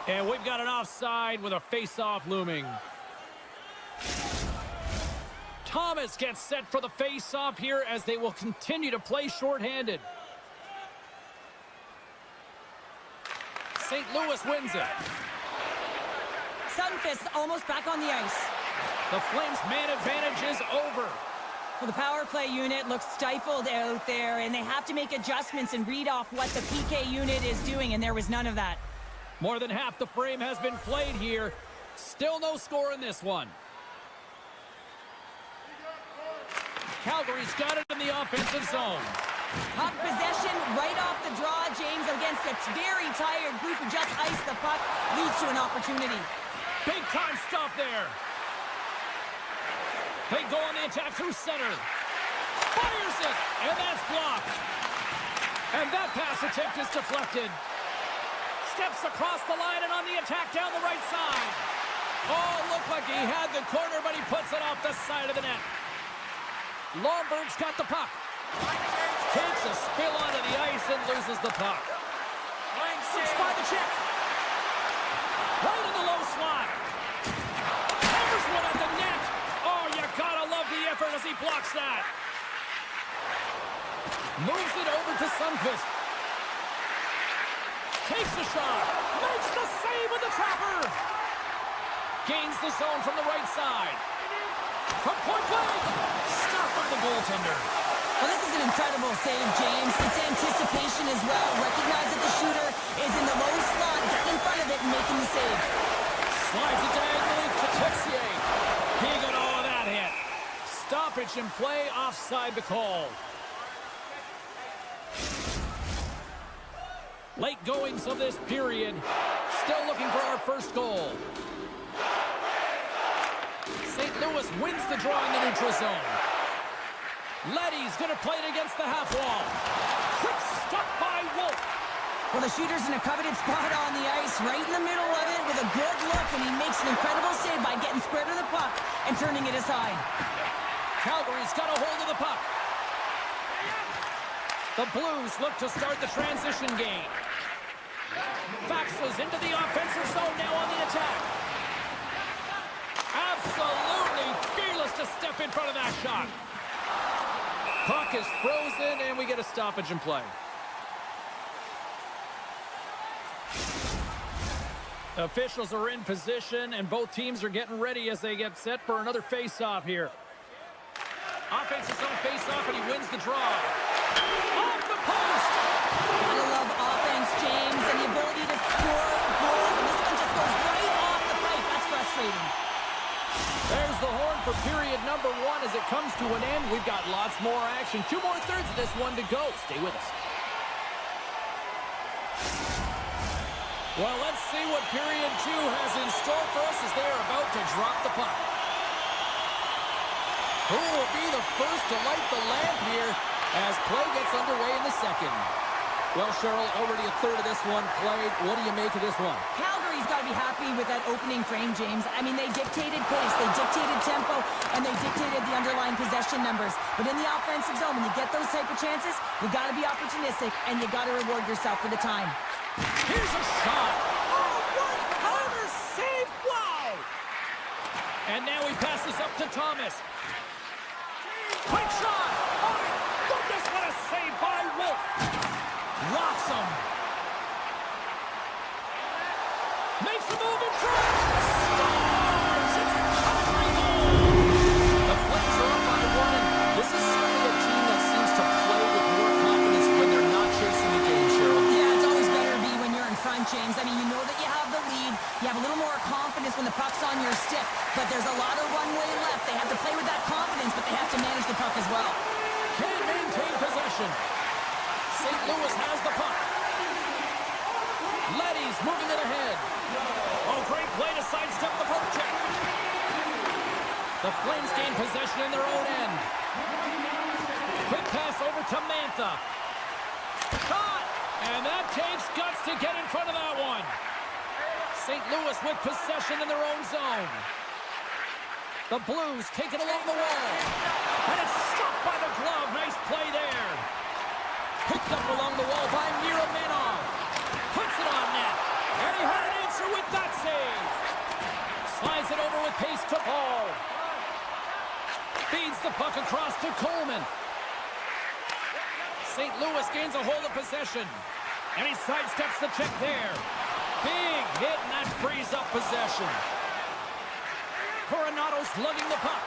And we've got an offside with a face-off looming. Thomas gets set for the face-off here as they will continue to play shorthanded. St. Louis wins it. Sunfist almost back on the ice. The Flames' man advantage is over. Well, the power play unit looks stifled out there, and they have to make adjustments and read off what the PK unit is doing, and there was none of that. More than half the frame has been played here. Still no score in this one. Calgary's got it in the offensive zone. Puck possession right off the draw, James, against a very tired group who just iced the puck, leads to an opportunity. Big time stop there. They go on the attack through center. Fires it, and that's blocked. And that pass attempt is deflected. Steps across the line and on the attack down the right side. Oh, looked like he had the corner, but he puts it off the side of the net. Lomberg's got the puck. Takes a spill onto the ice and loses the puck. Looks by the check. Right in the low slot. Hammers one at the net. Oh, you gotta love the effort as he blocks that. Moves it over to Sundqvist. Takes the shot. Makes the save with the trapper. Gains the zone from the right side. From point blank. Stop by the goaltender. Well, this is an incredible save, James. It's anticipation as well. Recognize that the shooter is in the low save. Slides it diagonally to Texier. He got all of that hit. Stoppage in play, offside the call. Late goings of this period. Still looking for our first goal. St. Louis wins the draw in the neutral zone. Leddy's going to play it against the half wall. Quick stop by Wolf. Well, the shooter's in a coveted spot on the ice, right in the middle of it with a good look, and he makes an incredible save by getting square to the puck and turning it aside. Calgary's got a hold of the puck. The Blues look to start the transition game. Faxes into the offensive zone now on the attack. Absolutely fearless to step in front of that shot. Puck is frozen, and we get a stoppage in play. Officials are in position, and both teams are getting ready as they get set for another face-off here. Offensive zone face-off, and he wins the draw. Off the post! Gotta love offense, James, and the ability to score goals, and this one just goes right off the pipe. That's frustrating. There's the horn for period number 1 as it comes to an end. We've got lots more action. 2 more thirds of this one to go. Stay with us. Well, let's see what period 2 has in store for us as they are about to drop the puck. Who will be the first to light the lamp here as play gets underway in the second? Well, Cheryl, already a third of this one played. What do you make of this one? Calgary's got to be happy with that opening frame, James. I mean, they dictated pace, they dictated tempo, and they dictated the underlying possession numbers. But in the offensive zone, when you get those type of chances, you got to be opportunistic, and you got to reward yourself for the time. Here's a shot. Oh, one-timer save. Wow. And now he passes up to Thomas. Quick shot. Oh, my goodness, what a save by Wolf. Rocks him. Makes the move in front. Scores. It's a Calgary goal. The Flames are up by 1, and this is certainly a team that seems to play with more confidence when they're not chasing the game, Cheryl. Yeah, it's always better to be when you're in front, James. I mean, you know that you have the lead. You have a little more confidence when the puck's on your stick, but there's a lot of runway left. They have to play with that confidence, but they have to manage the puck as well. Can't maintain possession. St. Louis has the puck. Leddy's moving it ahead. Oh, great play to sidestep the poke check. The Flames gain possession in their own end. Quick pass over to Mantha. Shot! And that takes guts to get in front of that one. St. Louis with possession in their own zone. The Blues take it along the wall. And it's stopped by the glove. Nice play there. Picked up along the wall by Miromanov. Puts it on net. And he had an answer with that save. Slides it over with pace to Paul. Feeds the puck across to Coleman. St. Louis gains a hold of possession. And he sidesteps the check there. Big hit, and that frees up possession. Coronado's lugging the puck.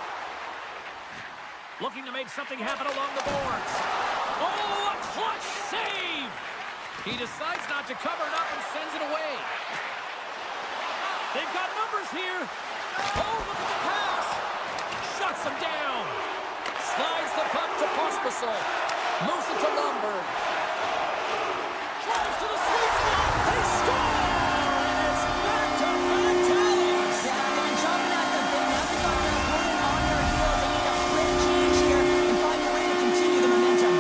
Looking to make something happen along the boards. Oh, a clutch save! He decides not to cover it up and sends it away. They've got numbers here. Oh, look at the pass. Shuts him down. Slides the puck to Pospisil. Moves it to Lundberg. Drives to the sweet spot. They score! And it's back-to-back tallies. Yeah, man, jumping at the bit. Now they've got their opponent on their heels. They need a quick change here and find a way to continue the momentum.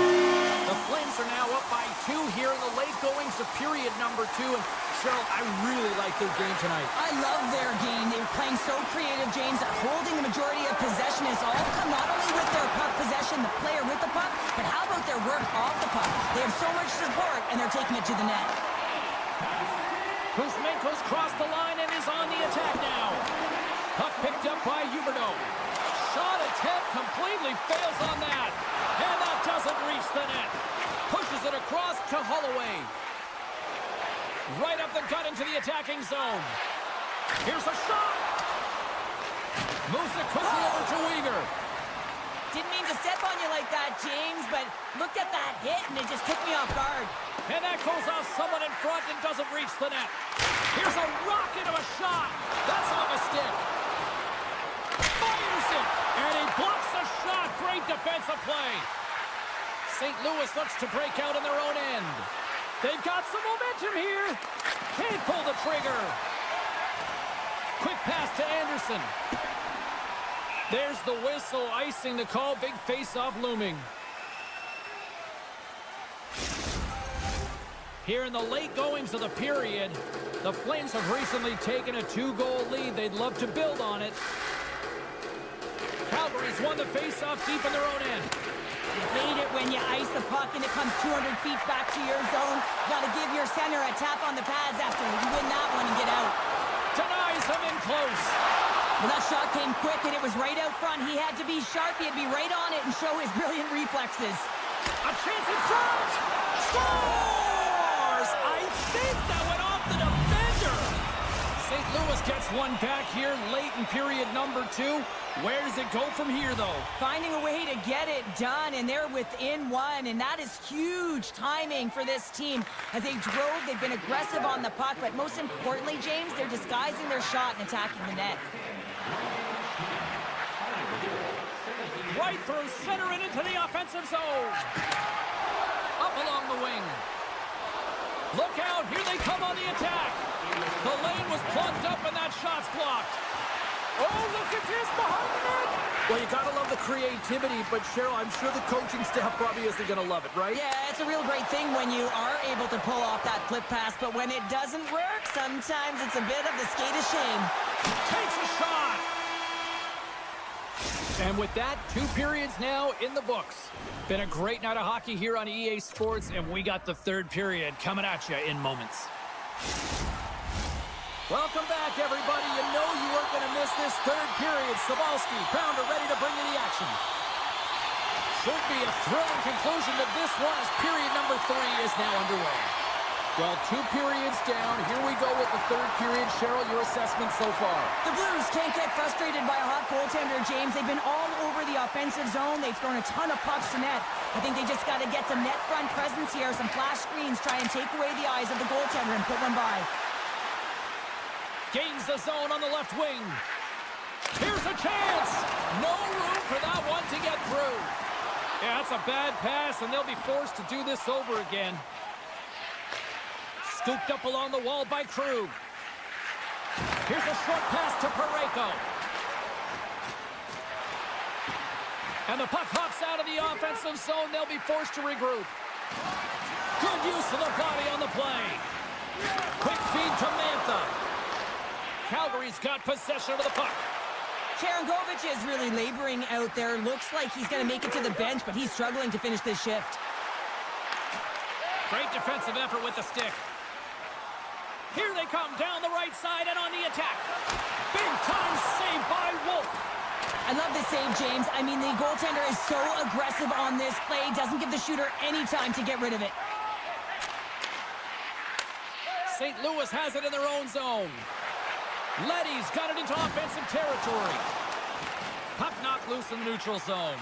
The Flames are now up by 2 here in the late goings of period number 2. And Cheryl, I really like their game tonight. I love their game. They were playing so creative, James, holding the majority of possession. It's all come not only with their puck possession, the player with the puck, but how about their work off the puck? They have so much support, and they're taking it to the net. Kuzmenko's crossed the line and is on the attack now. Puck picked up by Huberdeau. Shot attempt completely fails on that. And that doesn't reach the net. Pushes it across to Holloway. Right up the gut into the attacking zone. Here's a shot. Moves it quickly over to Weegar. Didn't mean to step on you like that, James, but looked at that hit and it just took me off guard. And that goes off someone in front and doesn't reach the net. Here's a rocket of a shot. That's off a stick. Fires it, and he blocks the shot. Great defensive play. St. Louis looks to break out in their own end. They've got some momentum here. Can't pull the trigger. Quick pass to Anderson. There's the whistle, icing the call. Big face-off looming. Here in the late goings of the period, the Flames have recently taken a 2-goal lead. They'd love to build on it. Calgary's won the face-off deep in their own end. You hate it when you ice the puck and it comes 200 feet back to your zone. Got to give your center a tap on the pads after you win that one and get out. Denies him in close. Well, that shot came quick and it was right out front. He had to be sharp. He had to be right on it and show his brilliant reflexes. A chance in front. Scores! I think that went off the defender. St. Louis gets one back here late in period number 2. Where does it go from here, though? Finding a way to get it done, and they're within one, and that is huge timing for this team. As they drove, they've been aggressive on the puck, but most importantly, James, they're disguising their shot and attacking the net. Right through center and into the offensive zone. Up along the wing. Look out, here they come on the attack. The lane was plugged up and that shot's blocked. Oh, look at this behind the net. Well, you gotta love the creativity, but Cheryl, I'm sure the coaching staff probably isn't gonna love it, right? Yeah, it's a real great thing when you are able to pull off that flip pass, but when it doesn't work, sometimes it's a bit of the skate of shame. Takes a shot. And with that, 2 periods now in the books. Been a great night of hockey here on EA Sports, and we got the 3rd period coming at you in moments. Welcome back, everybody. You know you weren't going to miss this 3rd period. Sabalski, Pounder ready to bring you the action. Should be a thrilling conclusion to this one as period number 3 is now underway. Well, 2 periods down. Here we go with the 3rd period. Cheryl, your assessment so far? The Blues can't get frustrated by a hot goaltender, James. They've been all over the offensive zone. They've thrown a ton of pucks to net. I think they just got to get some net front presence here, some flash screens, try and take away the eyes of the goaltender and put one by. Gains the zone on the left wing. Here's a chance. No room for that one to get through. Yeah, that's a bad pass, and they'll be forced to do this over again. Scooped up along the wall by Krug. Here's a short pass to Parayko. And the puck hops out of the offensive zone. They'll be forced to regroup. Good use of the body on the play. Quick feed to Mantha. Calgary's got possession of the puck. Cherangovich is really laboring out there. Looks like he's going to make it to the bench, but he's struggling to finish this shift. Great defensive effort with the stick. Here they come down the right side and on the attack. Big time save by Wolf. I love this save, James. I mean, the goaltender is so aggressive on this play. Doesn't give the shooter any time to get rid of it. St. Louis has it in their own zone. Leddy's got it into offensive territory. Puck knocked loose in the neutral zone.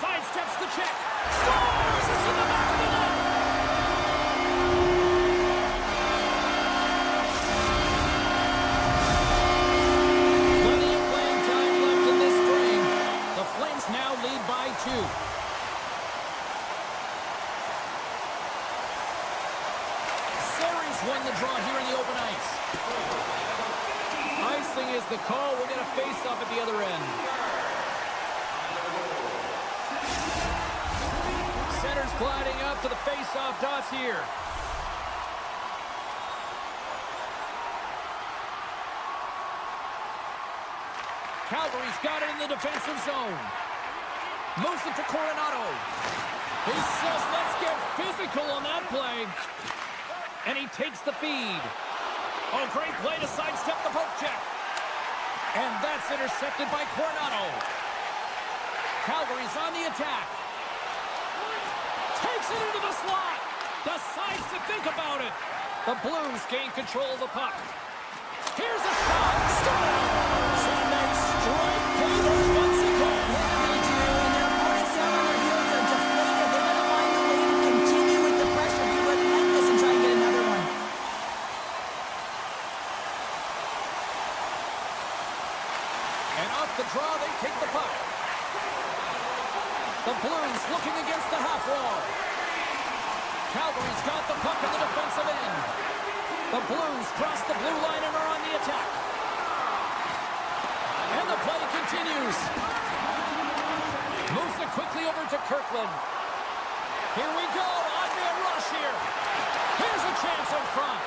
Sidesteps the check. Scores! It's in the back of the net. Plenty of playing time left in this frame. The Flames now lead by 2. Series won the draw here in the open ice. Icing is the call. We'll get a face-off at the other end. Center's gliding up to the face-off dots here. Calgary's got it in the defensive zone. Moves it to Coronado. He says, let's get physical on that play. And he takes the feed. Oh, great play to sidestep the poke check. And that's intercepted by Coronado. Calgary's on the attack. Takes it into the slot. Decides to think about it. The Blues gain control of the puck. Here's a shot. Scores! And they strike payload once again. the draw, they take the puck. The Blues looking against the half wall. Calgary's got the puck in the defensive end. The Blues cross the blue line and are on the attack. And the play continues. Moves it quickly over to Kirkland. Here we go. On-man rush here. Here's a chance in front.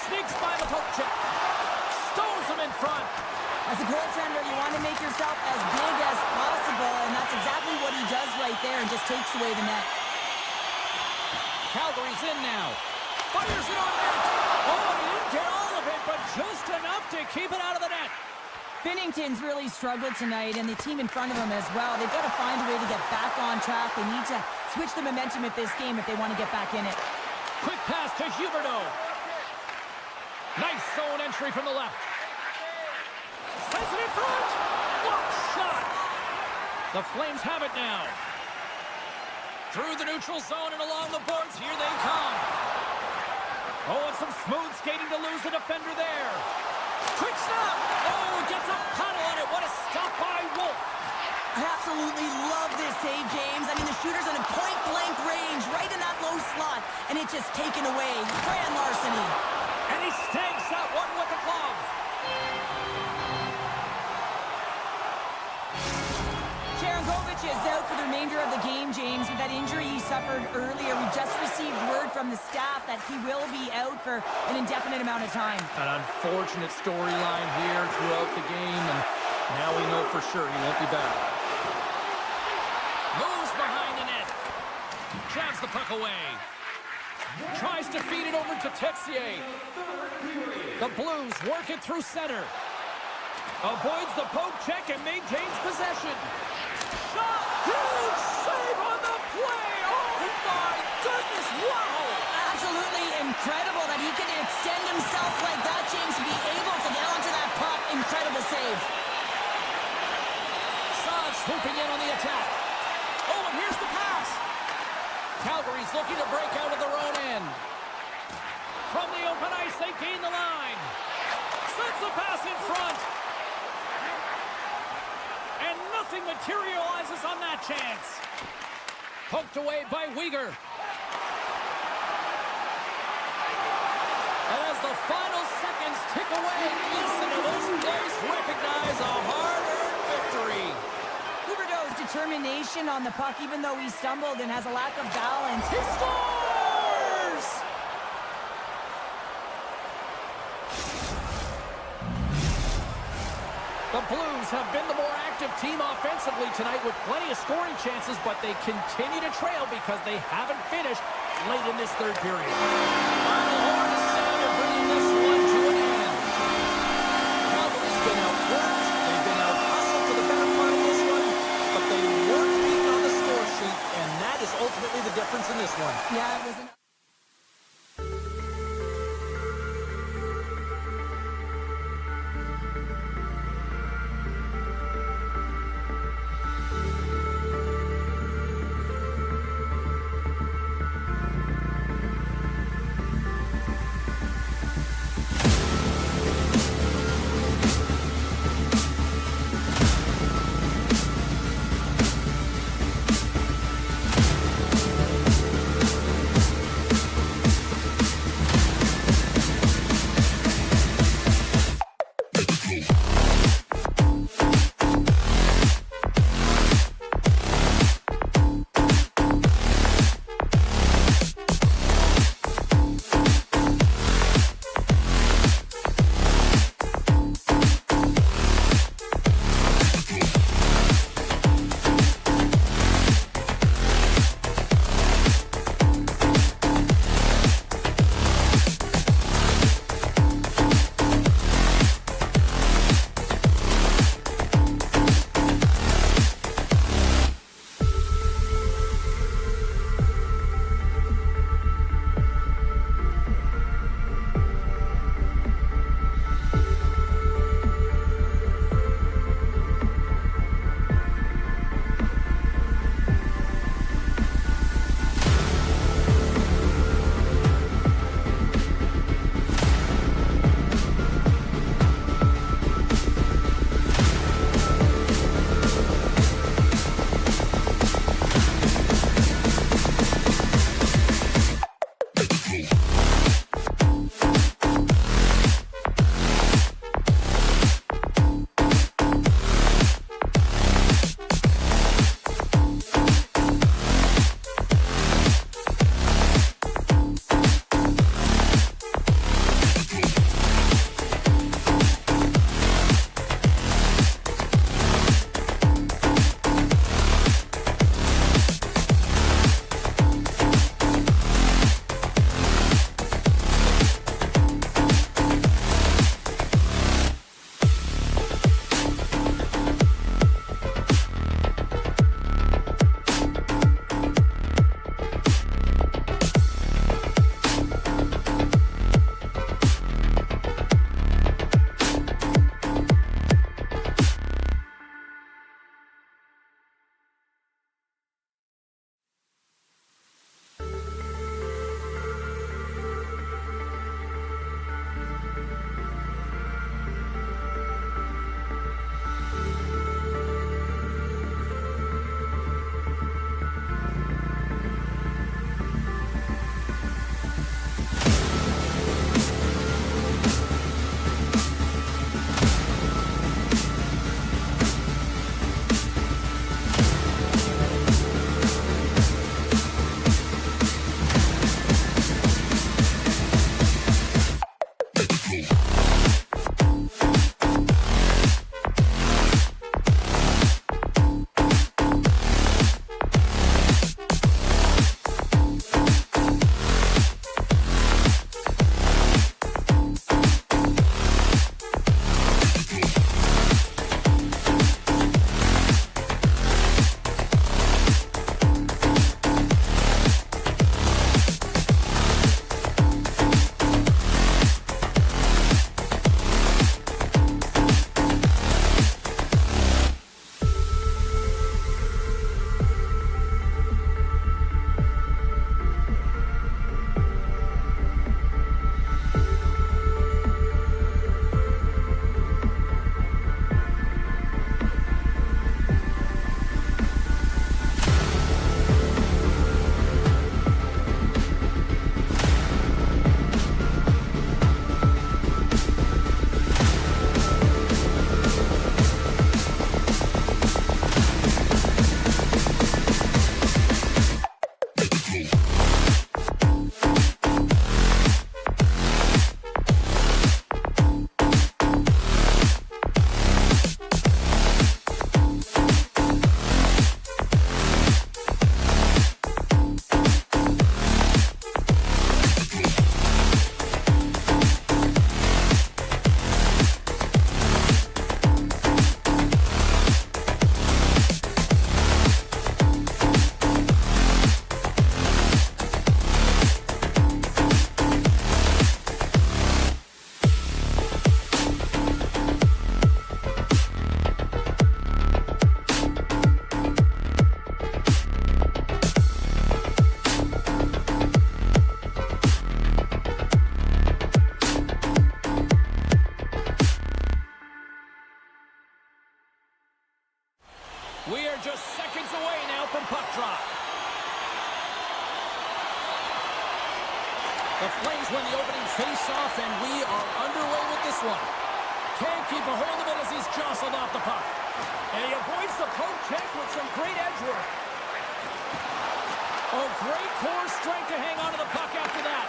Sneaks by the poke check. Stones him in front. As a goaltender, you want to make yourself as big as possible, and that's exactly what he does right there and just takes away the net. Calgary's in now. Fires it on net. Oh, he didn't get all of it, but just enough to keep it out of the net. Binnington's really struggled tonight, and the team in front of him as well. They've got to find a way to get back on track. They need to switch the momentum of this game if they want to get back in it. Quick pass to Huberdeau. Nice zone entry from the left. Sends it in front. Block shot. The Flames have it now. Through the neutral zone and along the boards. Here they come. Oh, and some smooth skating to lose the defender there. Quick stop. Oh, gets a paddle on it. What a stop by Wolf. I absolutely love this save, James. I mean, the shooter's in a point-blank range, right in that low slot, and it's just taken away. Grand larceny. And he snags that one with the glove. Sharangovich is out for the remainder of the game, James, with that injury he suffered earlier. We just received word from the staff that he will be out for an indefinite amount of time. An unfortunate storyline here throughout the game, and now we know for sure he won't be back. Moves behind the net. Jabs the puck away. Tries to feed it over to Texier. The Blues work it through center. Avoids the poke check and maintains possession. Shot! Huge save on the play! Oh my goodness, wow! Absolutely incredible that he can extend himself like that, James, to be able to get onto that puck. Incredible save. Saad swooping in on the attack. Oh, and here's the pass. Calgary's looking to break out of their own end. From the open ice, they gain the line. Sends the pass in front. And nothing materializes on that chance. Poked away by Weegar. And as the final seconds tick away, listen to this place recognize a hard-earned victory. Huberdeau's determination on the puck, even though he stumbled and has a lack of balance. He scores! The Blues have been the more active team offensively tonight with plenty of scoring chances, but they continue to trail because they haven't finished late in this third period. Final horn is sounded, bringing this one to an end. Calgary's been outworked. They've been out-hustled for the better part of this one, but they weren't beaten on the score sheet, and that is ultimately the difference in this one. Yeah, it was an The Flames win the opening face-off, and we are underway with this one. Can't keep a hold of it as he's jostled off the puck. And he avoids the poke check with some great edge work. Oh, great core strength to hang on to the puck after that.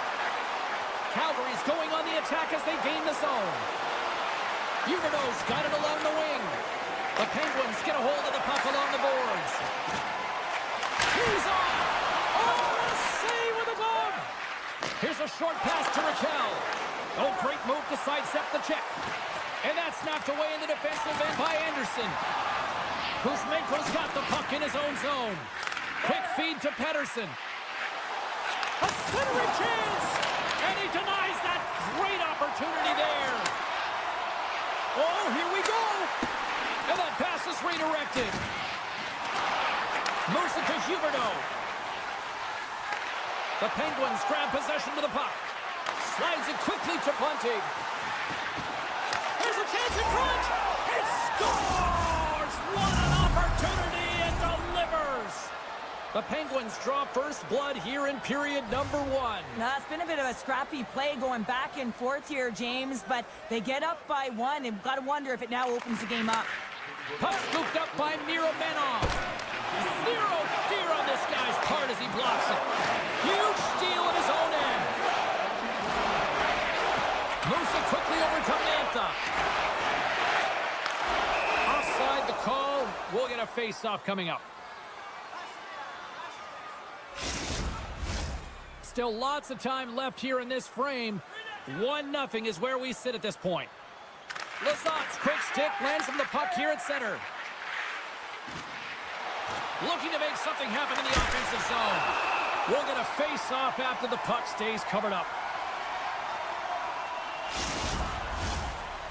Calgary's going on the attack as they gain the zone. Huberdeau's got it along the wing. The Penguins get a hold of the puck along the boards. He's off! Oh, a save with a glove! Here's a short pass to Raquel. Oh, great move to sidestep the check. And that's knocked away in the defensive end by Anderson. Kuzmenko's got the puck in his own zone. Quick feed to Pettersson. A centering chance! And he denies that great opportunity there. Oh, here we go! And that pass is redirected. Moves it to Huberdeau. The Penguins grab possession with the puck. Slides it quickly to Bunting. There's a chance in front! He scores! What an opportunity, and delivers! The Penguins draw first blood here in period number 1. Now, it's been a bit of a scrappy play going back and forth here, James, but they get up by 1, and got to wonder if it now opens the game up. Puck scooped up by Miromenov. Zero fear on this guy's part as he blocks it. Huge steal at his own end. Moves it quickly over to Mantha. Offside the call. We'll get a face-off coming up. Still lots of time left here in this frame. 1-0 is where we sit at this point. Lazat's quick stick lands him the puck here at center. Looking to make something happen in the offensive zone. We'll get a face-off after the puck stays covered up.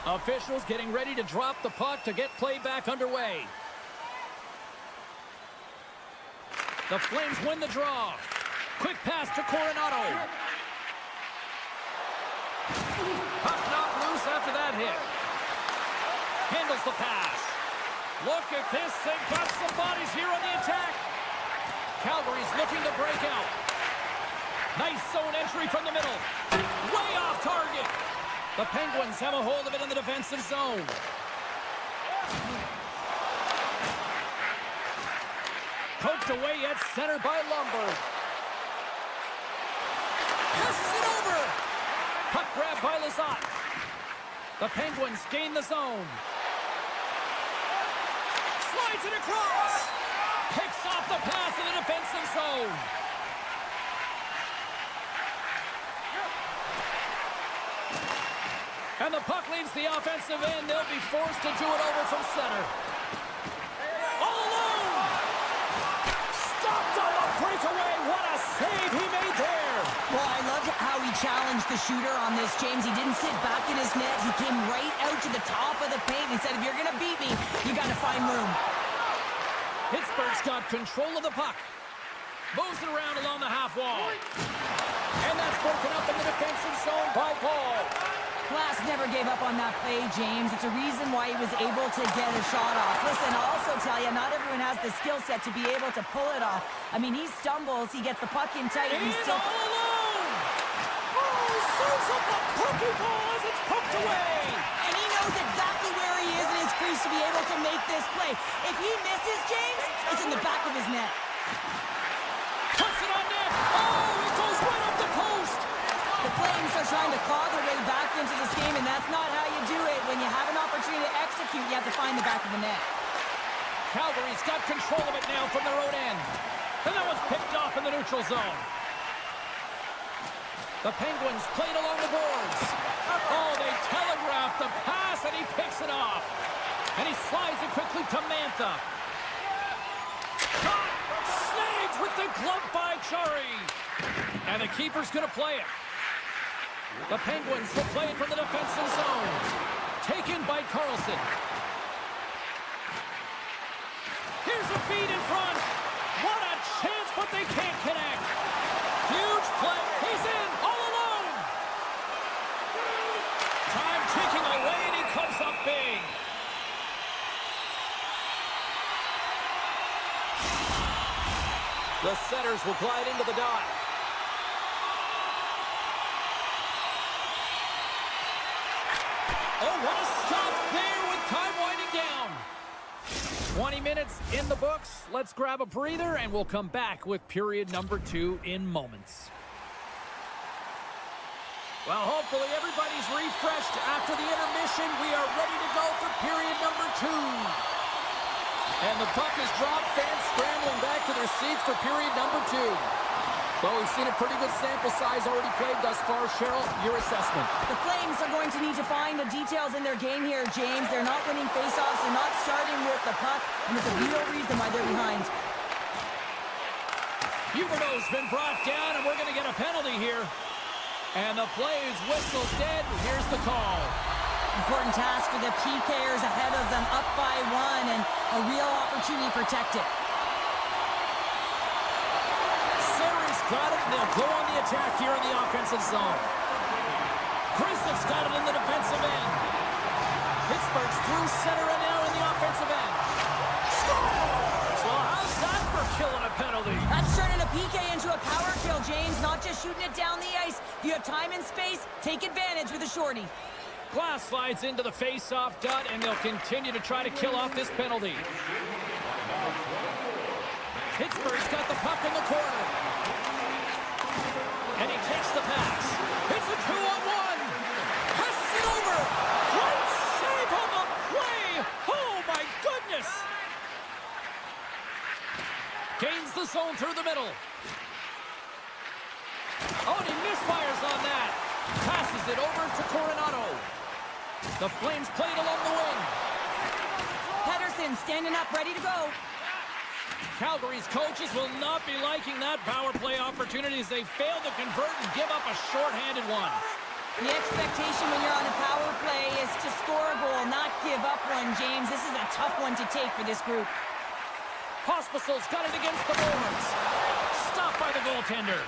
Officials getting ready to drop the puck to get play back underway. The Flames win the draw. Quick pass to Coronado. Puck knocked loose after that hit. Handles the pass. Look at this. They got some bodies here on the attack. Calgary's looking to break out. Nice zone entry from the middle. Way off target. The Penguins have a hold of it in the defensive zone. Poked away at center by Lumber. Passes it over. Puck grab by Lazat. The Penguins gain the zone. Slides it across. Picks off the pass in the defensive zone. And the puck leaves the offensive end. They'll be forced to do it over from center. All alone. Stopped on the breakaway. What a save he made there. Well, I loved how he challenged the shooter on this, James. He didn't sit back in his net. He came right out to the top of the paint and said, if you're going to beat me, you got to find room. Pittsburgh's got control of the puck. Moves it around along the half wall. And that's broken up in the defensive zone by Paul. Glass never gave up on that play, James. It's a reason why he was able to get a shot off. Listen, I'll also tell you, not everyone has the skill set to be able to pull it off. I mean, he stumbles, he gets the puck in tight, and he's still... all alone! Oh, serves up a pokeball as it's poked away! And he knows exactly where he is in his crease to be able to make this play. If he misses, James, it's in the back of his net. Puts it on net! Oh, it goes right up the post! The Flames are trying to claw their way back into this game, and that's not how you do it. When you have an opportunity to execute, you have to find the back of the net. Calgary's got control of it now from their own end. And that one's picked off in the neutral zone. The Penguins played along the boards. Oh, they telegraphed the pass, and he picks it off. And he slides it quickly to Mantha. Shot! Snagged with the glove by Chari. And the keeper's going to play it. The Penguins will play it from the defensive zone. Taken by Carlson. Here's a feed in front. What a chance, but they can't connect. Huge play. He's in all alone. Time ticking away, and he comes up big. The setters will glide into the dot. Oh, what a stop there with time winding down. 20 minutes in the books. Let's grab a breather, and we'll come back with period number 2 in moments. Well, hopefully everybody's refreshed after the intermission. We are ready to go for period number 2. And the puck is dropped. Fans scrambling back to their seats for period number 2. Well, we've seen a pretty good sample size already played thus far. Cheryl, your assessment. The Flames are going to need to find the details in their game here, James. They're not winning faceoffs. They're not starting with the puck. And there's a real reason why they're behind. Huberdeau's been brought down, and we're going to get a penalty here. And the play is whistled dead. Here's the call. Important task for the PKers ahead of them, up by 1, and a real opportunity to protect it. Sarah's got it, and they'll go on the attack here in the offensive zone. Christop's got it in the defensive end. Pittsburgh's through center and now in the offensive end. Scores! Well, how's that for killing a penalty? That's turning a PK into a power kill, James. Not just shooting it down the ice. If you have time and space, take advantage with a shorty. Glass slides into the face-off dot, and they'll continue to try to kill off this penalty. Pittsburgh's got the puck in the corner. And he takes the pass. It's a 2-on-1. Passes it over. Great save on the play. Oh, my goodness. Gains the zone through the middle. Oh, and he misfires on that. Passes it over to Coronado. The Flames played along the wing. Pedersen standing up, ready to go. Calgary's coaches will not be liking that power play opportunity as they fail to convert and give up a shorthanded one. The expectation when you're on a power play is to score a goal, not give up one, James. This is a tough one to take for this group. Pospisil's got it against the boards. Stopped by the goaltender.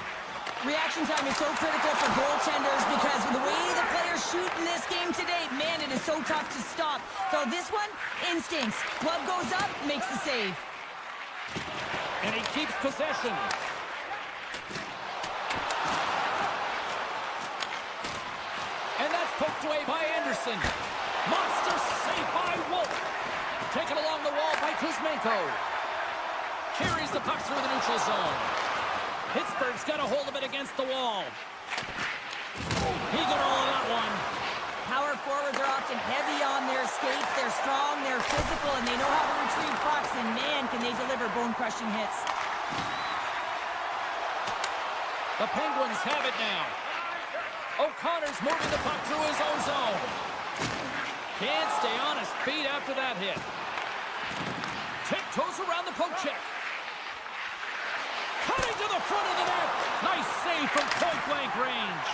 Reaction time is so critical for goaltenders because of the way the players shoot in this game today, man, it is so tough to stop. So this one, instincts. Glove goes up, makes the save. And he keeps possession. And that's poked away by Anderson. Monster save by Wolf. Taken along the wall by Kuzmenko. Carries the puck through the neutral zone. Pittsburgh's got a hold of it against the wall. He got all of that one. Power forwards are often heavy on their skates. They're strong, they're physical, and they know how to retrieve pucks, and man, can they deliver bone-crushing hits. The Penguins have it now. O'Connor's moving the puck through his own zone. Can't stay on his feet after that hit. Tiptoes around the poke check. Cutting to the front of the net. Nice save from point-blank range.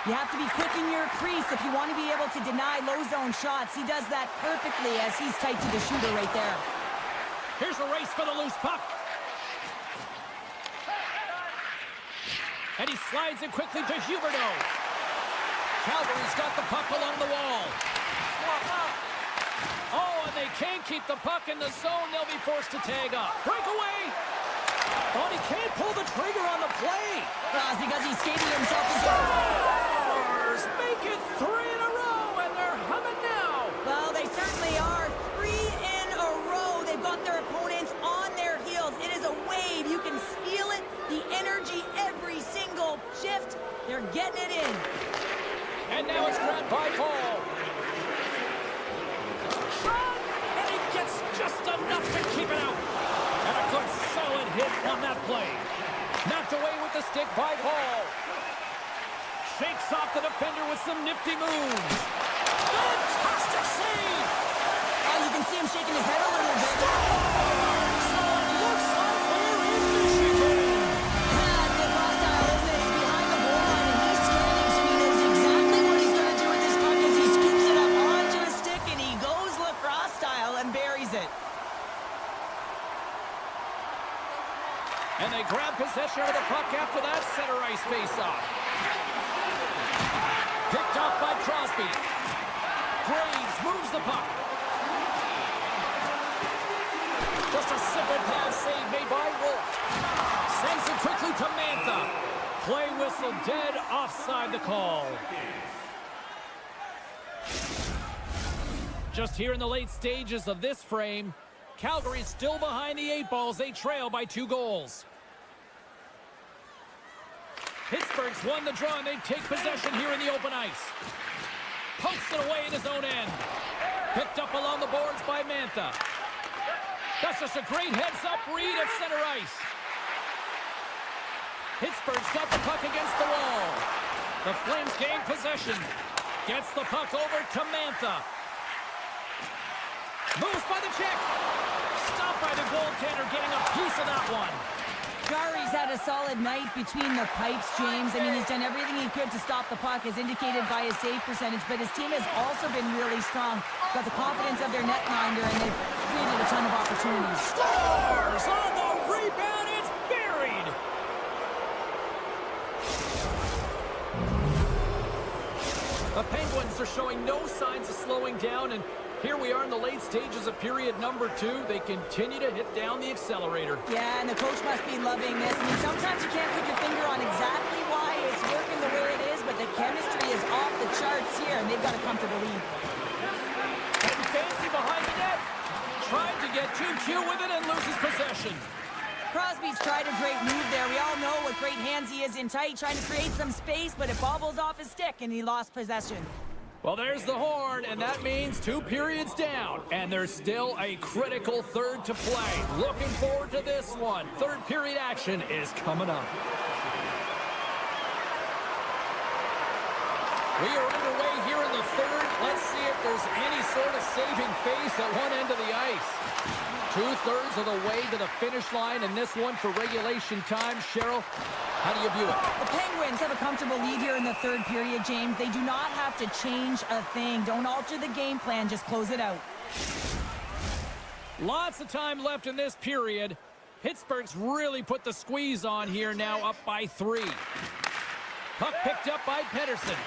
You have to be quick in your crease if you want to be able to deny low-zone shots. He does that perfectly as he's tight to the shooter right there. Here's a race for the loose puck. And he slides it quickly to Huberdeau. Calgary's got the puck along the wall. Oh, and they can't keep the puck in the zone. They'll be forced to tag up. Breakaway. Oh, he can't pull the trigger on the play. Well, it's because he's skating himself. Scores! Make it 3 in a row, and they're humming now. Well, they certainly are. 3 in a row. They've got their opponents on their heels. It is a wave. You can feel it. The energy every single shift. They're getting it in. And now it's grabbed by Paul. Shot! And he gets just enough to keep it out. And a good solid hit on that play. Knocked away with the stick by Paul. Shakes off the defender with some nifty moves. Fantastic save! Oh, you can see him shaking his head a little bit. Looks like we're in Michigan. That's the hostile, isn't it? He's behind the goal line and he's scanning, so he knows exactly what he's going to do with this puck as he scoops it up onto his stick and he goes lacrosse style and buries it. And they grab possession of the puck after that center ice face-off. Picked off by Crosby. Graves moves the puck. Just a simple pass save made by Wolf. Sends it quickly to Mantha. Play whistle dead, offside the call. just here in the late stages of this frame. Calgary's still behind the 8 balls. They trail by 2 goals. Pittsburgh's won the draw, and they take possession here in the open ice. Pokes it away in his own end. Picked up along the boards by Mantha. That's just a great heads-up read at center ice. Pittsburgh's got the puck against the wall. The Flames gain possession. Gets the puck over to Mantha. Moves by the check. Stopped by the goaltender, getting a piece of that one. Gary's had a solid night between the pipes, James. I mean, he's done everything he could to stop the puck, as indicated by his save percentage, but his team has also been really strong. Got the confidence of their netminder, and they've created a ton of opportunities. Scores on the rebound. It's buried. The Penguins are showing no signs of slowing down, and here we are in the late stages of period number 2. They continue to hit down the accelerator. Yeah, and the coach must be loving this. I mean, sometimes you can't put your finger on exactly why it's working the way it is, but the chemistry is off the charts here, and they've got a comfortable lead. Getting fancy behind the net. Trying to get too cute with it and loses possession. Crosby's tried a great move there. We all know what great hands he is in tight, trying to create some space, but it bobbles off his stick, and he lost possession. Well, there's the horn, and that means 2 periods down, and there's still a critical third to play. Looking forward to this one. Third period action is coming up. We are underway here in the third. Let's see if there's any sort of saving face at one end of the ice. 2/3 of the way to the finish line in this one for regulation time. Cheryl, how do you view it? The Penguins have a comfortable lead here in the third period, James. They do not have to change a thing. Don't alter the game plan. Just close it out. Lots of time left in this period. Pittsburgh's really put the squeeze on here now, up by 3. Puck picked up by Pedersen.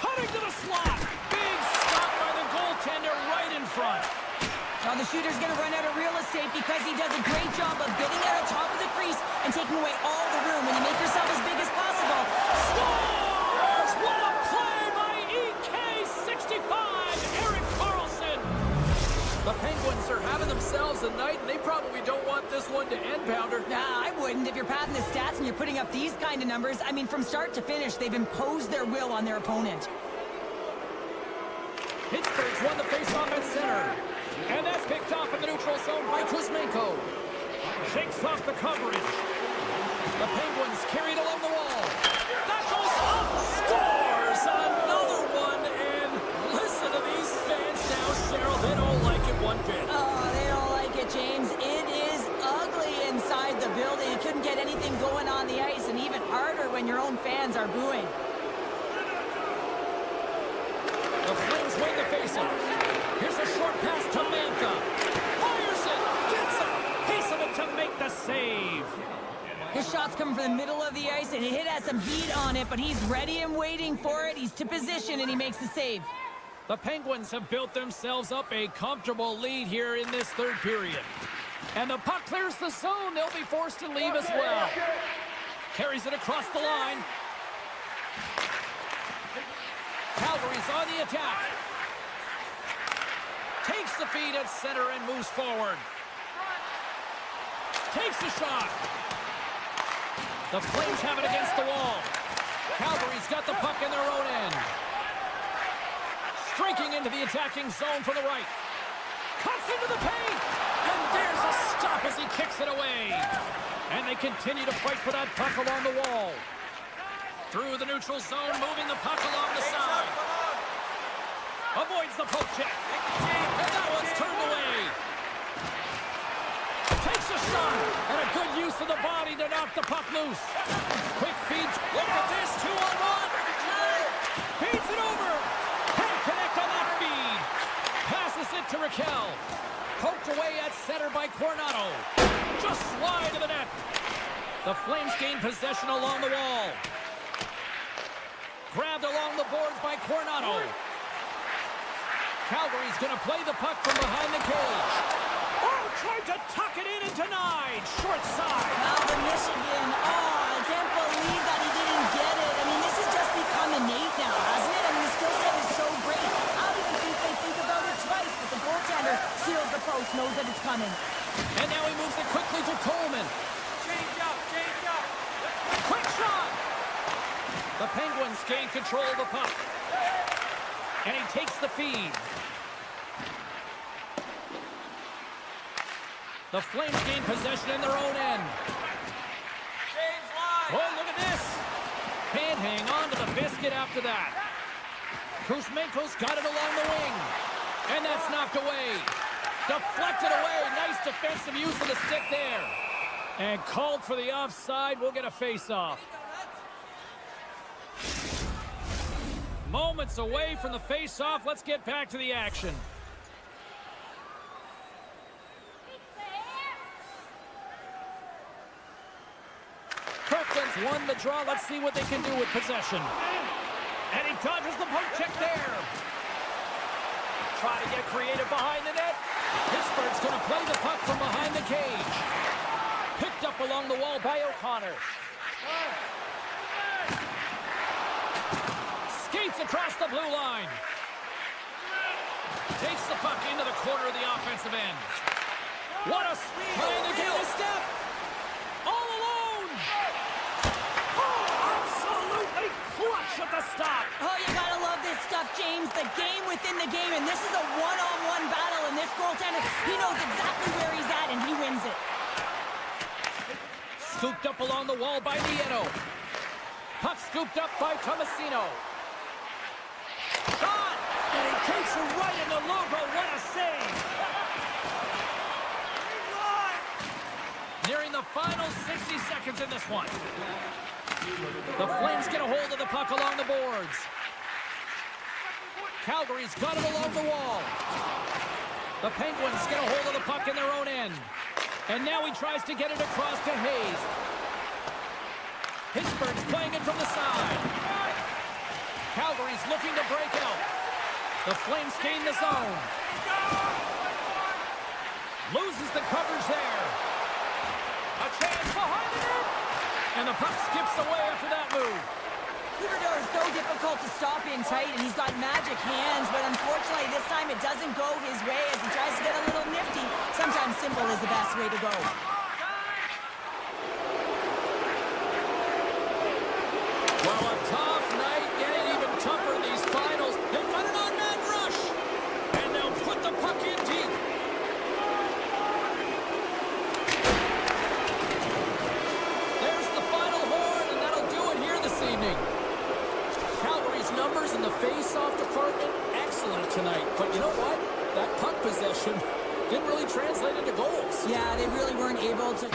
Cutting to the slot. Big stop by the goaltender right in front. Now the shooter's going to run out of real estate because he does a great job of getting out on top of the crease and taking away all the room. When you make yourself as big as possible. Scores! What a play by EK65, Erik Karlsson. The Penguins are having themselves a night, and they probably don't want this one to end, Pounder. Nah, I wouldn't. If you're padding the stats and you're putting up these kind of numbers, I mean, from start to finish, they've imposed their will on their opponent. Pittsburgh's won the faceoff at center. And that's picked off in the neutral zone by Kuzmenko. Shakes off the coverage. The Penguins carried along the wall. That goes up. Scores another one. And listen to these fans now, Cheryl. They don't like it one bit. Oh, they don't like it, James. It is ugly inside the building. You couldn't get anything going on the ice, and even harder when your own fans are booing. The Flames win the faceoff. Here's a short pass to Mantha. Fires it. Gets a piece of it to make the save. His shot's coming from the middle of the ice, and it has some heat on it, but he's ready and waiting for it. He's to position, and he makes the save. The Penguins have built themselves up a comfortable lead here in this third period. And the puck clears the zone. They'll be forced to leave as well. Carries it across the line. Calgary's on the attack. Takes the feed at center and moves forward. Takes the shot. The Flames have it against the wall. Calgary's got the puck in their own end. Streaking into the attacking zone from the right. Cuts into the paint. And there's a stop as he kicks it away. And they continue to fight for that puck along the wall. Through the neutral zone, moving the puck along the side. Avoids the poke check. And that one's turned away. Takes a shot. And a good use of the body to knock the puck loose. Quick feed. Look at this. 2-on-1. Feeds it over. Can't connect on that feed. Passes it to Raquel. Poked away at center by Coronado. Just wide of the net. The Flames gain possession along the wall. Grabbed along the boards by Coronado. Calgary's going to play the puck from behind the cage. Oh, tried to tuck it in and denied. Short side. Now the Michigan. Oh, I can't believe that he didn't get it. I mean, this has just become innate now, hasn't it? I mean, the skill set is so great. I don't even think they think coming. And now he moves it quickly to Coleman. Change up, change up. Quick shot! The Penguins gain control of the puck. And he takes the feed. The Flames gain possession in their own end. Change line. Oh, look at this. Can't hang on to the biscuit after that. Kuzmenko's got it along the wing. And that's knocked away. Deflected away. Nice defensive use of the stick there. And called for the offside. We'll get a face-off. Moments away from the face-off. Let's get back to the action. Kirkland's won the draw. Let's see what they can do with possession. And he dodges the poke check there. Try to get creative behind the net. Pittsburgh's going to play the puck from behind the cage. Picked up along the wall by O'Connor. Skates across the blue line. Takes the puck into the corner of the offensive end. What a trying to gain a step. All alone. Oh, absolutely clutch at the stop. Oh, you gotta love this stuff, James. The game within the game, and this is a one-on-one battle, and this goaltender, he knows exactly where he's at, and he wins it. Scooped up along the wall by Nieto. Puck scooped up by Tomasino. Shot! And he takes it right in the logo. What a save! Nearing the final 60 seconds in this one. The Flames get a hold of the puck along the boards. Calgary's got it along the wall. The Penguins get a hold of the puck in their own end. And now he tries to get it across to Hayes. Pittsburgh's playing it from the side. Calgary's looking to break out. The Flames gain the zone. Loses the coverage there. A chance behind the net. And the puck skips away after that move. Huberdeau is so difficult to stop in tight, and he's got magic hands, but unfortunately this time it doesn't go his way as he tries to get a little nifty. Sometimes simple is the best way to go. Well, a tough night, getting even tougher in these finals. They've got an on-man rush. And they'll put the puck in deep. There's the final horn, and that'll do it here this evening. Calgary's numbers in the face-off department, excellent tonight. But you know what? That puck possession didn't really translate into goals. Yeah, they really weren't able to...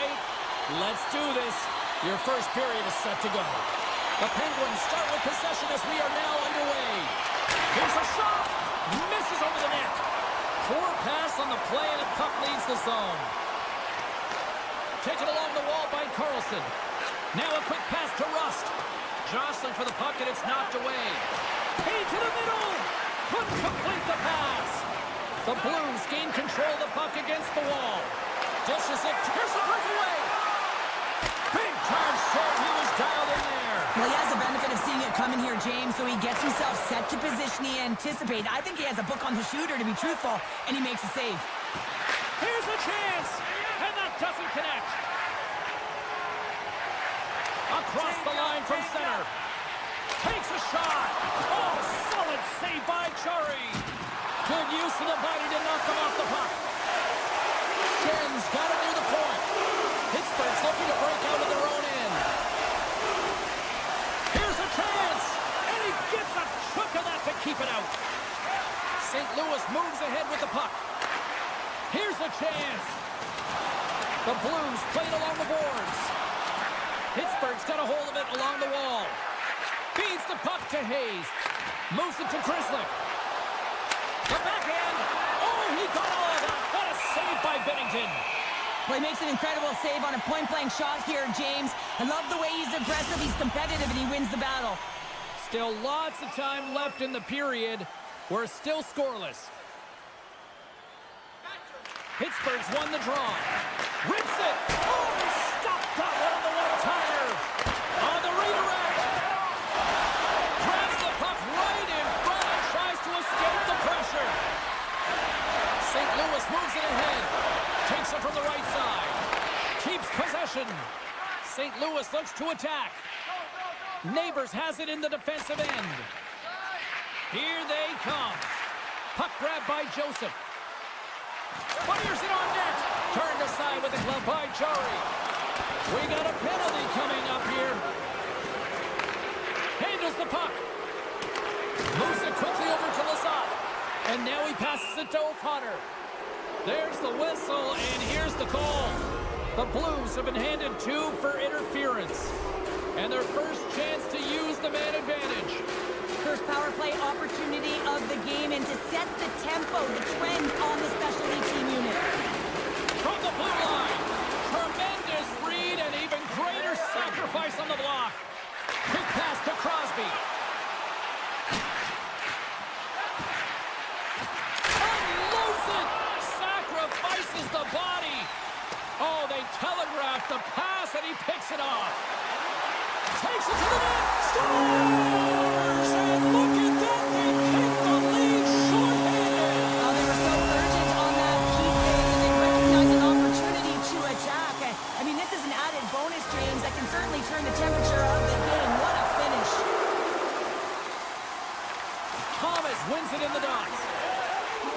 right. Let's do this. Your first period is set to go. The Penguins start with possession as we are now underway. Here's a shot. Misses over the net. Poor pass on the play, and the puck leaves the zone. Taken along the wall by Carlson. Now a quick pass to Rust. Jostling for the puck, and it's knocked away. Hey, to the middle. Couldn't complete the pass. The Blues gain control of the puck against the wall. Dishes it. Here's the breakaway. Big time shot. He was dialed in there. Well, he has the benefit of seeing it coming here, James, so he gets himself set to position he anticipated. I think he has a book on the shooter, to be truthful, and he makes a save. Here's a chance, and that doesn't connect. Across the line from center. Takes a shot. Oh, solid save by Chari. Good use of the body to knock them off the puck. Shen's got it near the point. Pittsburgh's looking to break out of their own end. Here's a chance, and he gets a chunk of that to keep it out. St. Louis moves ahead with the puck. Here's a chance. The Blues played along the boards. Pittsburgh's got a hold of it along the wall. Feeds the puck to Hayes. Moves it to Krislick. The backhand. Oh, he got all of that. What a save by Bennington. Well, he makes an incredible save on a point-blank shot here, James. I love the way he's aggressive, he's competitive, and he wins the battle. Still lots of time left in the period. We're still scoreless. Pittsburgh's won the draw. Rips it. Oh, he stopped that one on the one-timer. On the redirect. Grabs the puck right in front and tries to escape the pressure. St. Louis moves it ahead. Takes it from the right side. Keeps possession. St. Louis looks to attack. Neighbors has it in the defensive end. Here they come. Puck grab by Joseph. Fires it on net. Turned aside with a glove by Chari. We got a penalty coming up here. Handles the puck. Moves it quickly over to Lazat. And now he passes it to O'Connor. There's the whistle, and here's the call. The Blues have been handed 2 for interference. And their first chance to use the man advantage. First power play opportunity of the game, and to set the tempo, the trend on the specialty team unit. From the blue line, tremendous read and even greater sacrifice on the block. Quick pass to Crosby. Unloads it. Sacrifices the body. Oh, they telegraphed the pass, and he picks it off. Takes it to the net. Scores! And look at that. They take the lead short-handed. Oh, they were so urgent on that keep in, and they recognized an opportunity to attack. I mean, this is an added bonus, James, that can certainly turn the temperature of the game. What a finish. Thomas wins it in the dots.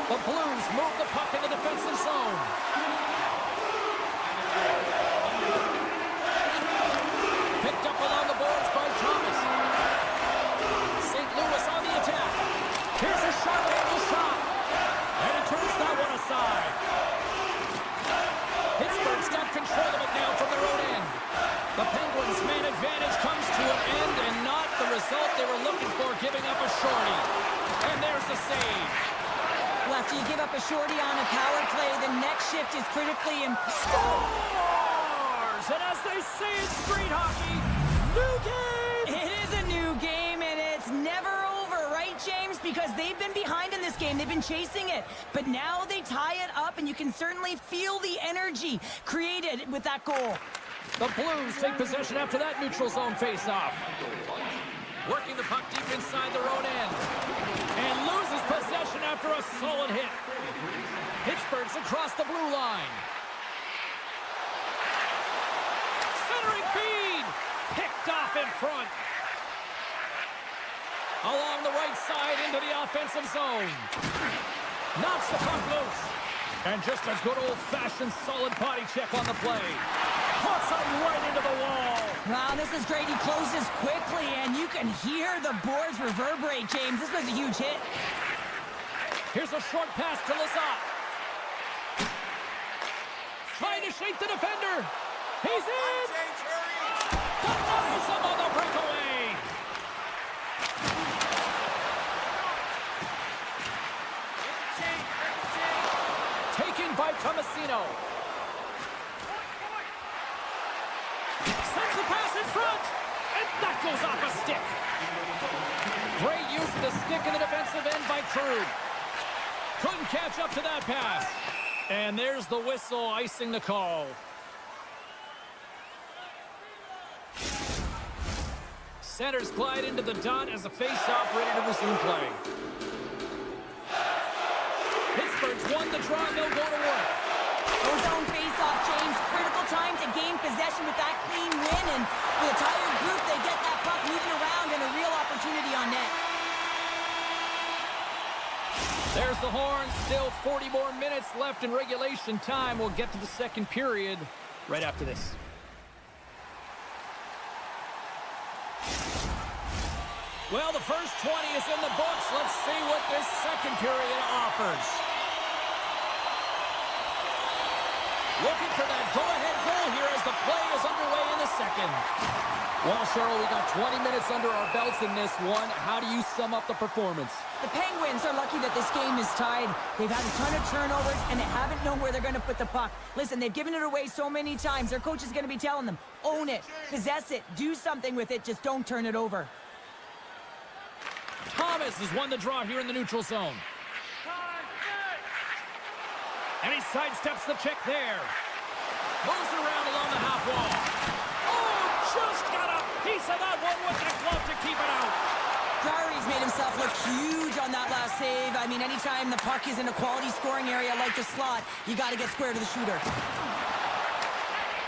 The Blues move the puck in the defensive zone. Picked up along the boards by Thomas. St. Louis on the attack. Here's a sharp-angle shot. And he turns that one aside. Pittsburgh's got control of it now from their own end. The Penguins' man advantage comes to an end, and not the result they were looking for, giving up a shorty. And there's the save. Well, after you give up a shorty on a power play, the next shift is critically important. Scores! And as they say in street hockey, new game! It is a new game, and it's never over, right, James? Because they've been behind in this game. They've been chasing it. But now they tie it up, and you can certainly feel the energy created with that goal. The Blues take possession after that neutral zone face-off. Working the puck deep inside their own end. And loses possession after a solid hit. Pittsburgh's across the blue line. Centering feed. Picked off in front. Along the right side into the offensive zone. Knocks the puck loose. And just a good old-fashioned solid body check on the play. Puts him right into the wall. Wow, this is great. He closes quickly, and you can hear the boards reverberate, James. This was a huge hit. Here's a short pass to Lazat. Trying to shake the defender. He's in! James, hurry! Denies him on the breakaway! Taken by Tomasino. Sends the pass in front! And that goes off a stick! Great use of the stick in the defensive end by Krug. Couldn't catch up to that pass. And there's the whistle icing the call. Centers glide into the dot as the face-off ready to resume play. Pittsburgh's won the draw and they'll go to work. Zone face-off, James. Critical time to gain possession with that clean win. And with a tired group, they get that puck moving around and a real opportunity on net. There's the horn. Still 40 more minutes left in regulation time. We'll get to the second period right after this. Well, the first 20 is in the books. Let's see what this second period offers. Looking for that go-ahead goal here as the play is underway in the second. Well, Cheryl, we got 20 minutes under our belts in this one. How do you sum up the performance? The Penguins are lucky that this game is tied. They've had a ton of turnovers, and they haven't known where they're going to put the puck. Listen, they've given it away so many times. Their coach is going to be telling them, own it, possess it, do something with it, just don't turn it over. Thomas has won the draw here in the neutral zone. And he sidesteps the check there. Moves around along the half wall. Oh, just got a piece of that one with the glove to keep it out. Calgary's made himself look huge on that last save. I mean, anytime the puck is in a quality scoring area like the slot, you got to get square to the shooter.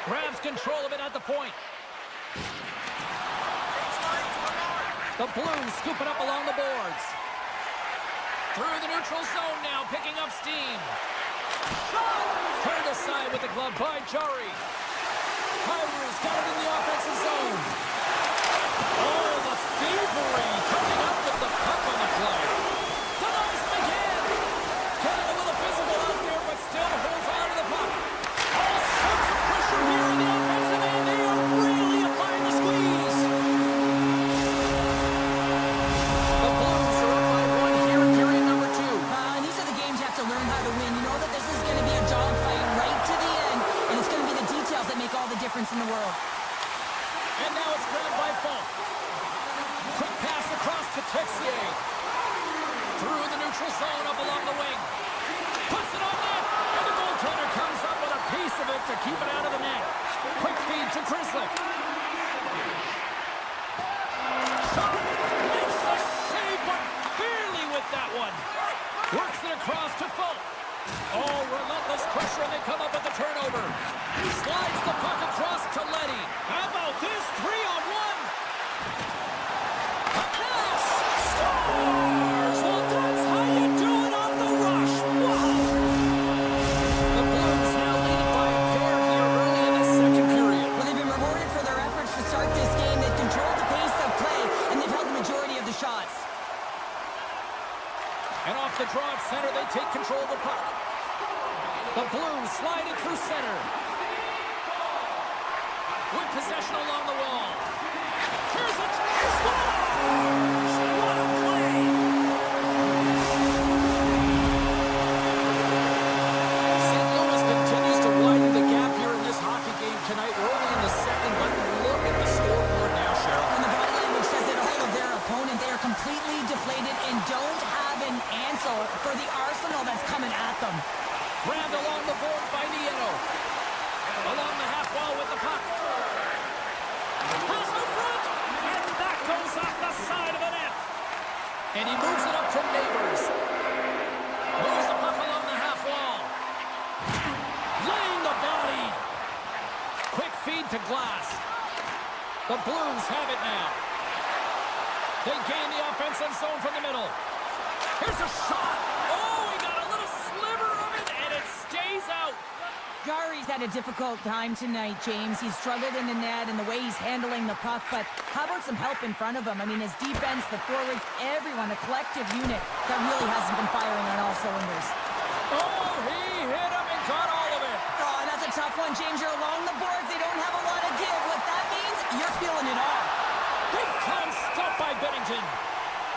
Grabs control of it at the point. The Blues scoop it up along the boards. Through the neutral zone now, picking up steam. Shot! Turned aside with the glove by Jari. Kyrie's got it in the offensive zone. Oh, the thievery coming up with the puck on the play. Denies him again. Getting a little physical out there, but still holds on to the puck. All sorts of pressure here in the offensive end. They are really applying the squeeze. The Blues are up by one here in period number 2. And these are the games you have to learn how to win. You know that this is going to be a dogfight right to the end, and it's going to be the details that make all the difference in the world. And now it's grabbed by Falk. Quick pass across to Texier. Through the neutral zone up along the wing. Puts it on net. And the goaltender comes up with a piece of it to keep it out of the net. Quick feed to Krislick. Shot. Makes the save, but barely with that one. Works it across to Falk. Oh, relentless pressure, and they come up with the turnover. Slides the puck across to Leddy. How about this? 3-on-1. A pass. Scores! Well, that's how you do it off the rush. Wow. The Blues now leading by a pair here early in the second period. Well, they've been rewarded for their efforts to start this game. They've controlled the pace of play, and they've held the majority of the shots. And off the draw at center, they take control of the puck. The Blues slide it through center. With possession along the wall. Here's a chance. What a play! St. Louis continues to widen the gap here in this hockey game tonight. We're only in the second, but look at the scoreboard now, Cheryl. And the body language says it all of their opponent. They are completely deflated and don't have an answer for the arsenal that's coming at them. Grabbed along the board by Nieto. Along the half wall with the puck. Pass in front, and that goes off the side of the net. And he moves it up to Neighbors. Moves the puck along the half wall. Laying the body. Quick feed to Glass. The Blues have it now. They gain the offensive zone from the middle. Here's a shot. Oh, he got a little sliver of it, and it stays out. Jari's had a difficult time tonight, James. He's struggled in the net and the way he's handling the puck, but how about some help in front of him? I mean, his defense, the forwards, everyone, a collective unit that really hasn't been firing on all cylinders. Oh, he hit him and got all of it. Oh, and that's a tough one, James. You're along the boards. They don't have a Edmonton.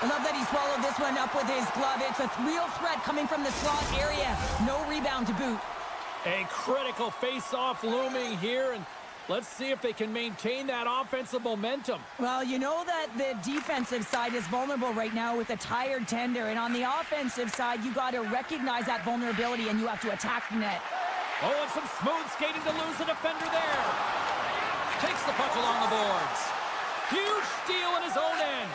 I love that he swallowed this one up with his glove. It's a real threat coming from the slot area. No rebound to boot. A critical face-off looming here, and let's see if they can maintain that offensive momentum. Well, you know that the defensive side is vulnerable right now with a tired tender, and on the offensive side, you got to recognize that vulnerability, and you have to attack the net. Oh, and some smooth skating to lose the defender there. Takes the puck along the boards. Huge steal in his own end.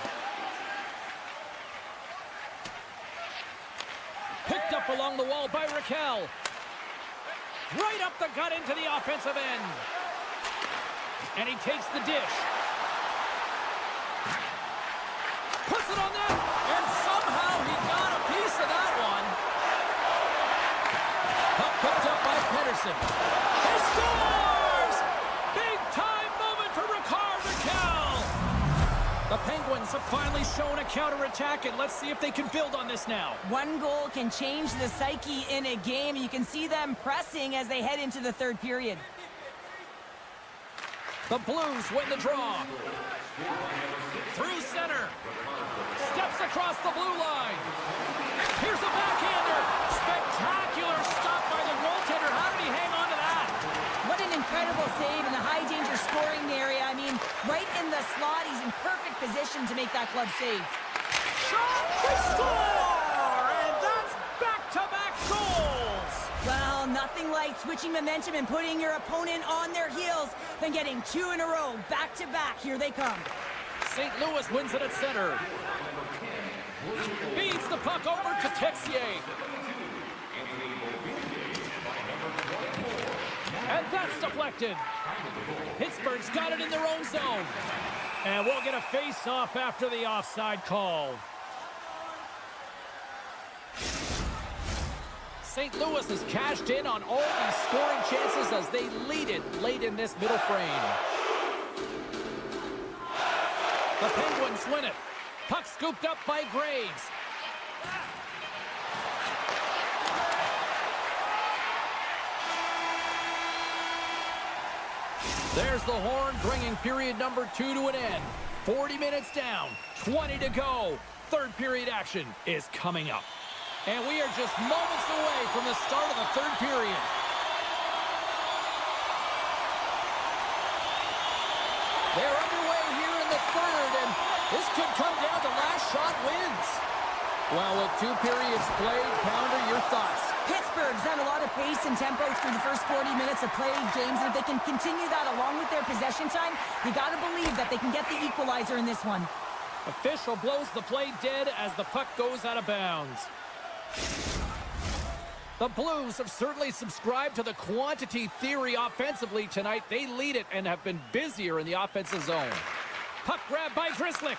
Picked up along the wall by Raquel. Right up the gut into the offensive end. And he takes the dish. Puts it on net. And somehow he got a piece of that one. Puck picked up by Pedersen. He scores! Big time moment for Raquel. The Penguins have finally shown a counterattack, and let's see if they can build on this now. One goal can change the psyche in a game. You can see them pressing as they head into the third period. The Blues win the draw. Through center. Steps across the blue line. Here's a backhander. Spectacular stop by the goaltender. How did he hang on to that? What an incredible save in the high-danger scoring area. I mean, right in the slot, he's in perfect position to make that club save. Shot, they score! And that's back-to-back goals! Well, nothing like switching momentum and putting your opponent on their heels than getting two in a row, back-to-back. Here they come. St. Louis wins it at center. Feeds the puck over to Texier. And that's deflected. Pittsburgh's got it in their own zone. And we'll get a face-off after the offside call. St. Louis has cashed in on all these scoring chances as they lead it late in this middle frame. The Penguins win it. Puck scooped up by Graves. There's the horn, bringing period number 2 to an end. 40 minutes down, 20 to go. Third period action is coming up. And we are just moments away from the start of the third period. They're underway here in the third, and this could come down to last shot wins. Well, with 2 periods played, Pounder, your thoughts? Pittsburgh's had a lot of pace and tempo through the first 40 minutes of playing games, and if they can continue that along with their possession time, you got to believe that they can get the equalizer in this one. Official blows the play dead as the puck goes out of bounds. The Blues have certainly subscribed to the quantity theory offensively tonight. They lead it and have been busier in the offensive zone. Puck grab by Grzelcyk.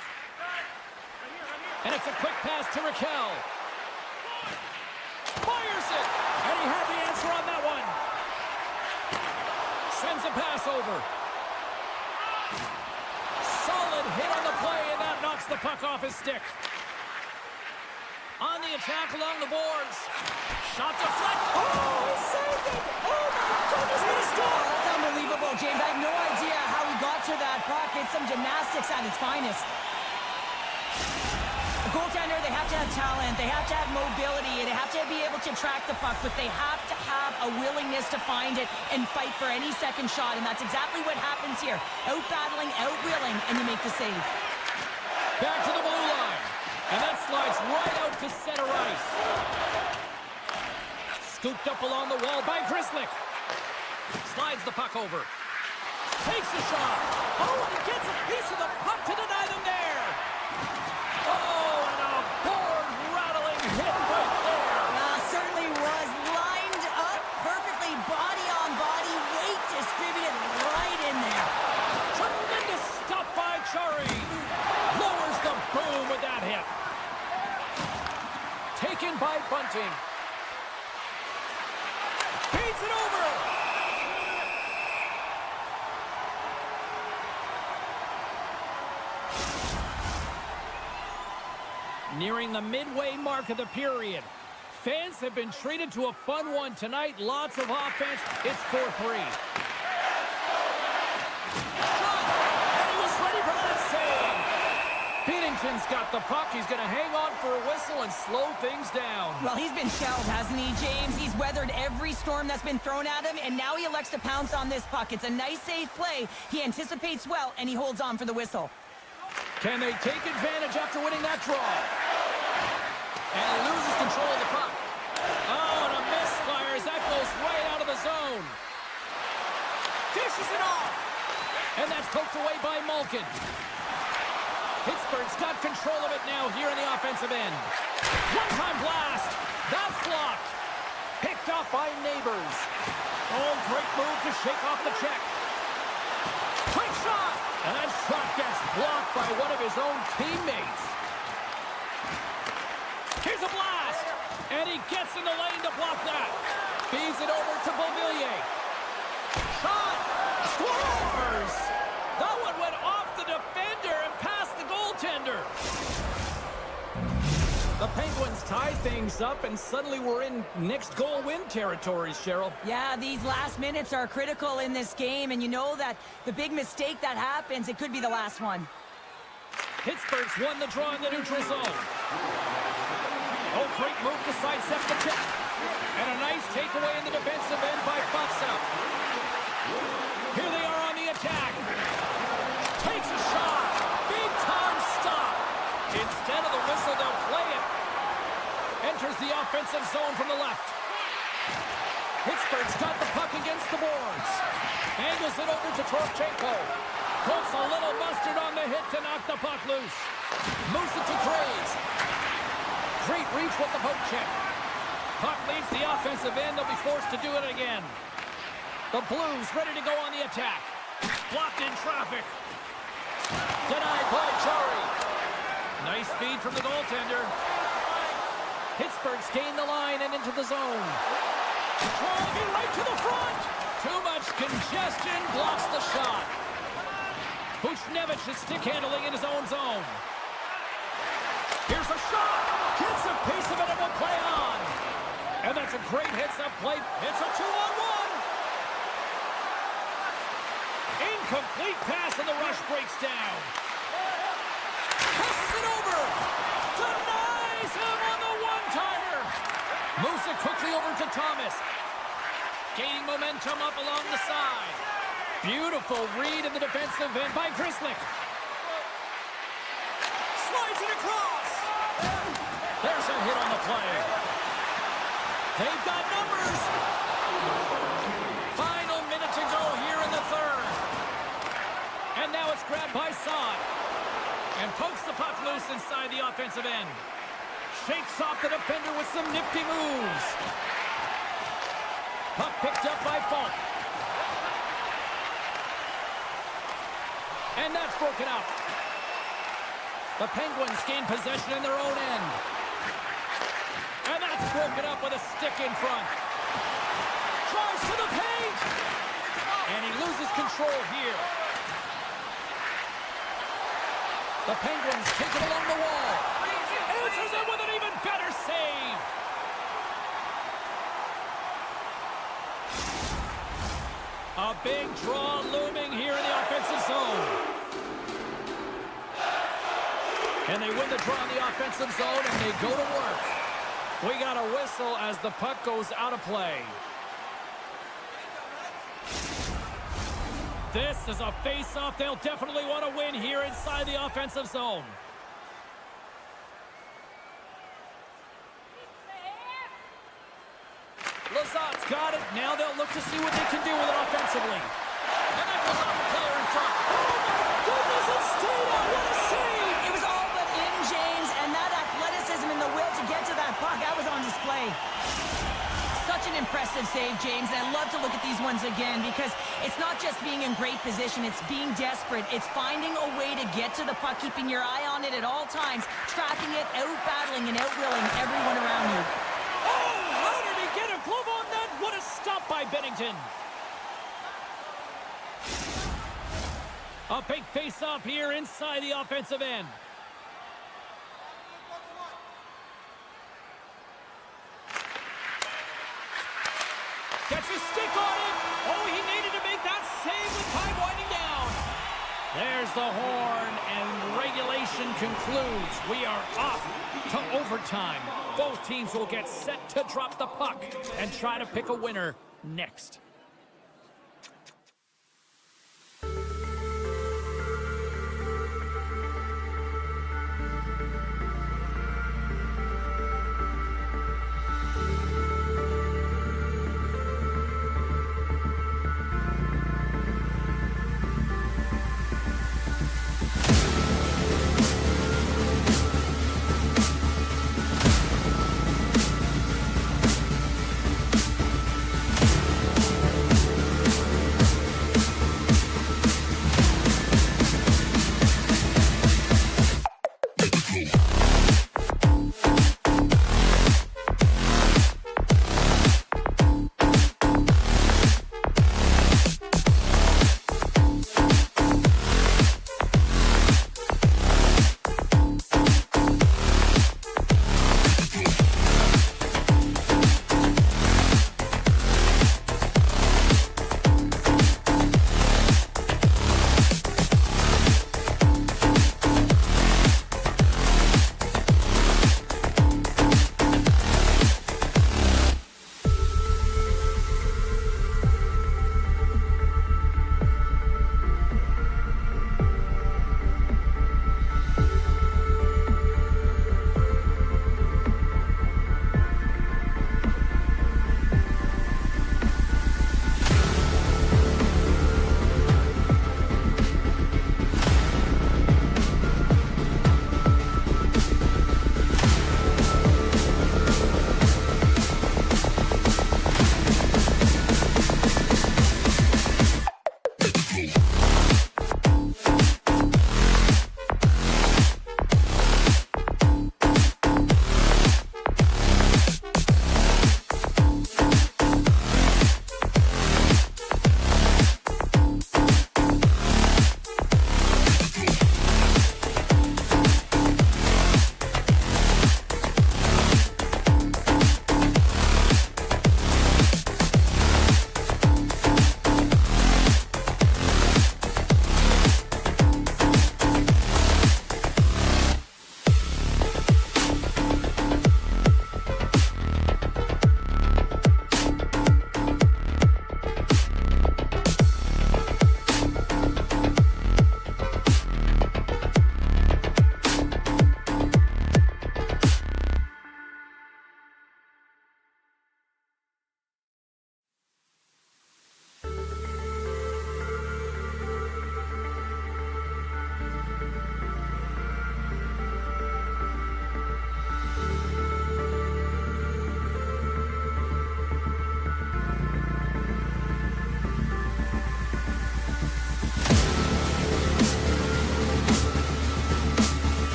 And it's a quick pass to Raquel. Fires it! And he had the answer on that one. Sends a pass over. Solid hit on the play, and that knocks the puck off his stick. On the attack along the boards. Shot deflect. Oh, he saved it! Oh my goodness, what a score! That's unbelievable, James. I have no idea how he got to that puck. It's some gymnastics at its finest. A goaltender, they have to have talent, they have to have mobility, and they have to be able to track the puck, but they have to have a willingness to find it and fight for any second shot, and that's exactly what happens here. Out-battling, out-willing, and you make the save. Back to the blue line. And that slides right out to center ice. Scooped up along the wall by Grzelcyk. Slides the puck over. Takes a shot. Oh, and he gets a piece of the puck to deny them there. Oh, and a board-rattling hit right there. Certainly was lined up perfectly, body on body, weight distributed right in there. Tremendous stop by Chari. Lowers the boom with that hit. Taken by Bunting. Feeds it over. Nearing the midway mark of the period. Fans have been treated to a fun one tonight. Lots of offense. It's 4-3. Shot! And he was ready for that save. Bennington's got the puck. He's going to hang on for a whistle and slow things down. Well, he's been shelled, hasn't he, James? He's weathered every storm that's been thrown at him, and now he elects to pounce on this puck. It's a nice, safe play. He anticipates well, and he holds on for the whistle. Can they take advantage after winning that draw? And he loses control of the puck. Oh, and a misfire as that goes right out of the zone. Dishes it off. And that's poked away by Malkin. Pittsburgh's got control of it now here in the offensive end. One-time blast. That's blocked. Picked off by Neighbors. Oh, great move to shake off the check. Quick shot. And that shot gets blocked by one of his own teammates. Here's a blast. And he gets in the lane to block that. Feeds it over to Beauvillier. Shot. Scores. That one went off the defender and past the goaltender. The Penguins tie things up, and suddenly we're in next goal win territories, Cheryl. Yeah, these last minutes are critical in this game, and you know that the big mistake that happens, it could be the last one. Pittsburgh's won the draw in the neutral zone. Oh, great move to sidestep the check. And a nice takeaway in the defensive end by Foxa. Here they are on the attack. Takes a shot. Big time stop. Instead of the whistle, they'll play it. Enters the offensive zone from the left. Pittsburgh's got the puck against the boards. Angles it over to Torchenko. Puts a little mustard on the hit to knock the puck loose. Moves it to Graves. Great reach with the poke check. Puck leaves the offensive end. They'll be forced to do it again. The Blues ready to go on the attack. Blocked in traffic. Denied by Chari. Nice feed from the goaltender. Pittsburgh's gained the line and into the zone. Driving right to the front. Too much congestion. Blocks the shot. Buchnevich is stick handling in his own zone. Here's a shot. Gets a piece of it and will play on. And that's a great heads-up play. It's a 2-on-1. Incomplete pass and the rush breaks down. Passes it over. Denies him on the one-timer. Moves it quickly over to Thomas. Gaining momentum up along the side. Beautiful read in the defensive end by Grzelcyk. Slides it across. There's a hit on the play. They've got numbers. Final minute to go here in the third. And now it's grabbed by Saad. And pokes the puck loose inside the offensive end. Shakes off the defender with some nifty moves. Puck picked up by Falk. And that's broken up. The Penguins gain possession in their own end. And that's broken up with a stick in front. Drives to the paint. And he loses control here. The Penguins take it along the wall. Answers it with an even better save. A big draw looming here in the offensive zone. And they win the draw in the offensive zone, and they go to work. We got a whistle as the puck goes out of play. This is a face-off they'll definitely want to win here inside the offensive zone. Lazat's got it. Now they'll look to see what they can do with it offensively. And that goes off the player in front. Oh, my goodness, it stayed out. What a save! It was all but in, James, and that athleticism and the will to get to that puck, that was on display. Such an impressive save, James, and I love to look at these ones again because it's not just being in great position, it's being desperate. It's finding a way to get to the puck, keeping your eye on it at all times, tracking it, out-battling and out-willing everyone around you. Oh, how did he get a glove on that? What a stop by Bennington. A big face-off here inside the offensive end. Gets his stick on it. Oh, he needed to make that save with time winding down. There's the horn, and regulation concludes. We are off to overtime. Both teams will get set to drop the puck and try to pick a winner next.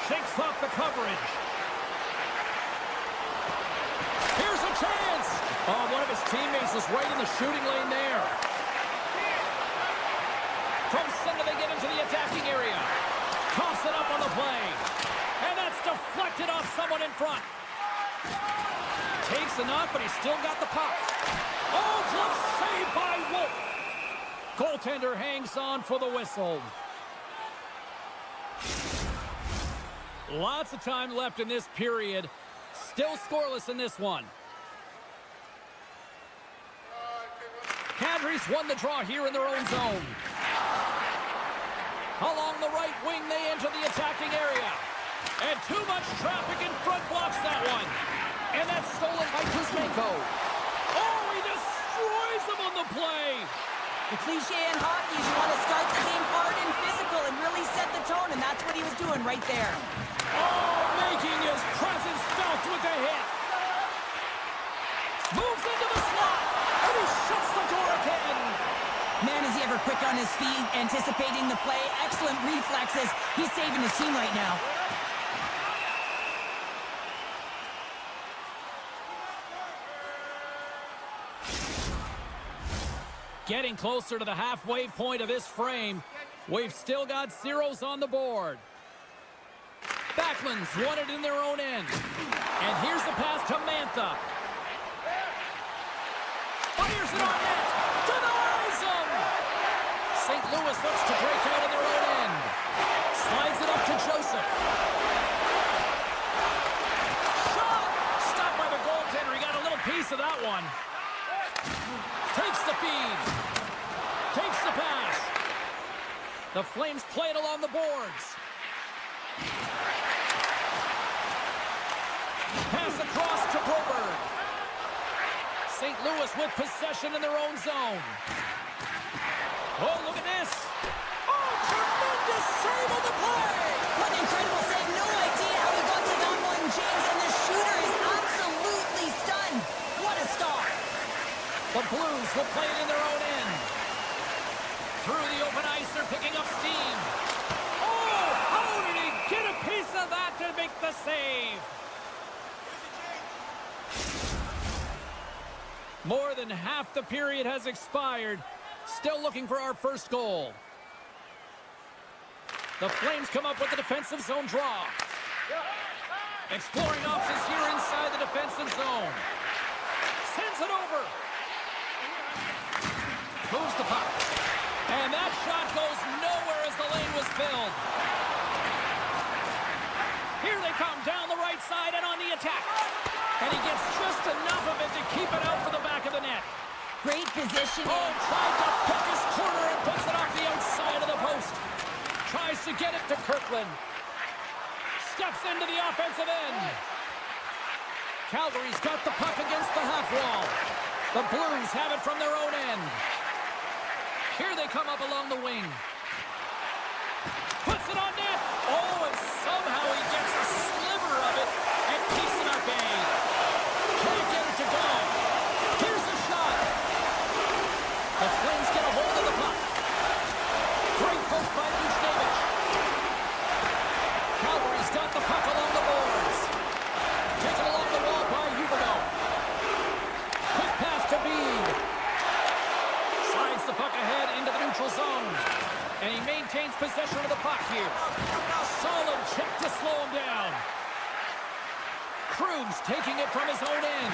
Shakes off the coverage. Here's a chance. Oh, one of his teammates is right in the shooting lane there. From center, they get into the attacking area. Toss it up on the play. And that's deflected off someone in front. Takes a knock, but he's still got the puck. Oh, glove saved by Wolf. Goaltender hangs on for the whistle. Lots of time left in this period. Still scoreless in this one. Calgary's won the draw here in their own zone. Along the right wing, they enter the attacking area. And Too much traffic in front blocks that one. And that's stolen by Kuzmenko. Oh, he destroys him on the play. The cliche in hockey is you want to start the game hard and physical and really set the tone, and that's what he was doing right there. Oh, making his presence felt with a hit. Moves into the slot, and he shuts the door again. Man, is he ever quick on his feet, anticipating the play. Excellent reflexes. He's saving his team right now. Getting closer to the halfway point of this frame. We've still got zeros on the board. Backlund's won it in their own end. And here's the pass to Mantha. Fires it on net. Denies him. St. Louis looks to break out in their own end. Slides it up to Joseph. Shot! Stopped by the goaltender. He got a little piece of that one. Takes the feed. Takes the pass. The Flames play it along the boards. Pass across to Broberg. St. Louis with possession in their own zone. Oh, look at this. Oh, tremendous save on the play. What an incredible save. No idea how he got to that one, James, and the shooter is absolutely stunned. What a stop. The Blues will play it in their own end. Through the open ice, they're picking up steam. Oh, how did he get a piece of that to make the save? More than half the period has expired. Still looking for our first goal. The Flames come up with the defensive zone draw. Exploring options here inside the defensive zone. Sends it over. Moves the puck. And that shot goes nowhere as the lane was filled. Here they come down the right side and on the attack. And he gets just enough of it to keep it out for the back of the net. Great position. Oh, tried to pick his corner and puts it off the outside of the post. Tries to get it to Kirkland. Steps into the offensive end. Calgary's got the puck against the half wall. The Blues have it from their own end. Here they come up along the wing. Puts it on net. Oh, and somehow he gets a sliver of it and keeps it at bay. Can't get it to go. Here's the shot. The Flames get a hold of the puck. Great poke by Buchnevich. Calgary's got the puck along the boards. Taken along the wall by Huberdeau. Quick pass to Bean. Slides the puck ahead into the neutral zone. And he maintains possession of the puck here. Solid check to slow him down. Krug's taking it from his own end.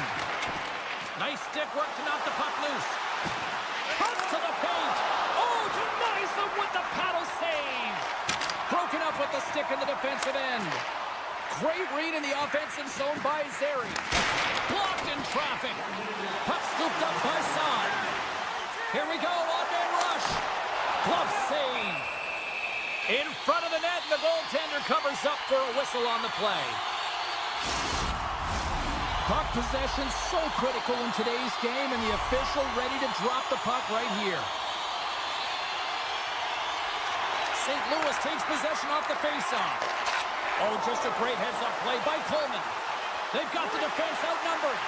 Nice stick work to knock the puck loose. Cuts to the paint. Oh, denies him with the paddle save. Broken up with the stick in the defensive end. Great read in the offensive zone by Zary. Blocked in traffic. Puck scooped up by Saad. Here we go, one-man rush. Glove save. In front of the net, and the goaltender covers up for a whistle on the play. Puck possession so critical in today's game, and the official ready to drop the puck right here. St. Louis takes possession off the faceoff. Oh, just a great heads-up play by Coleman. They've got the defense outnumbered.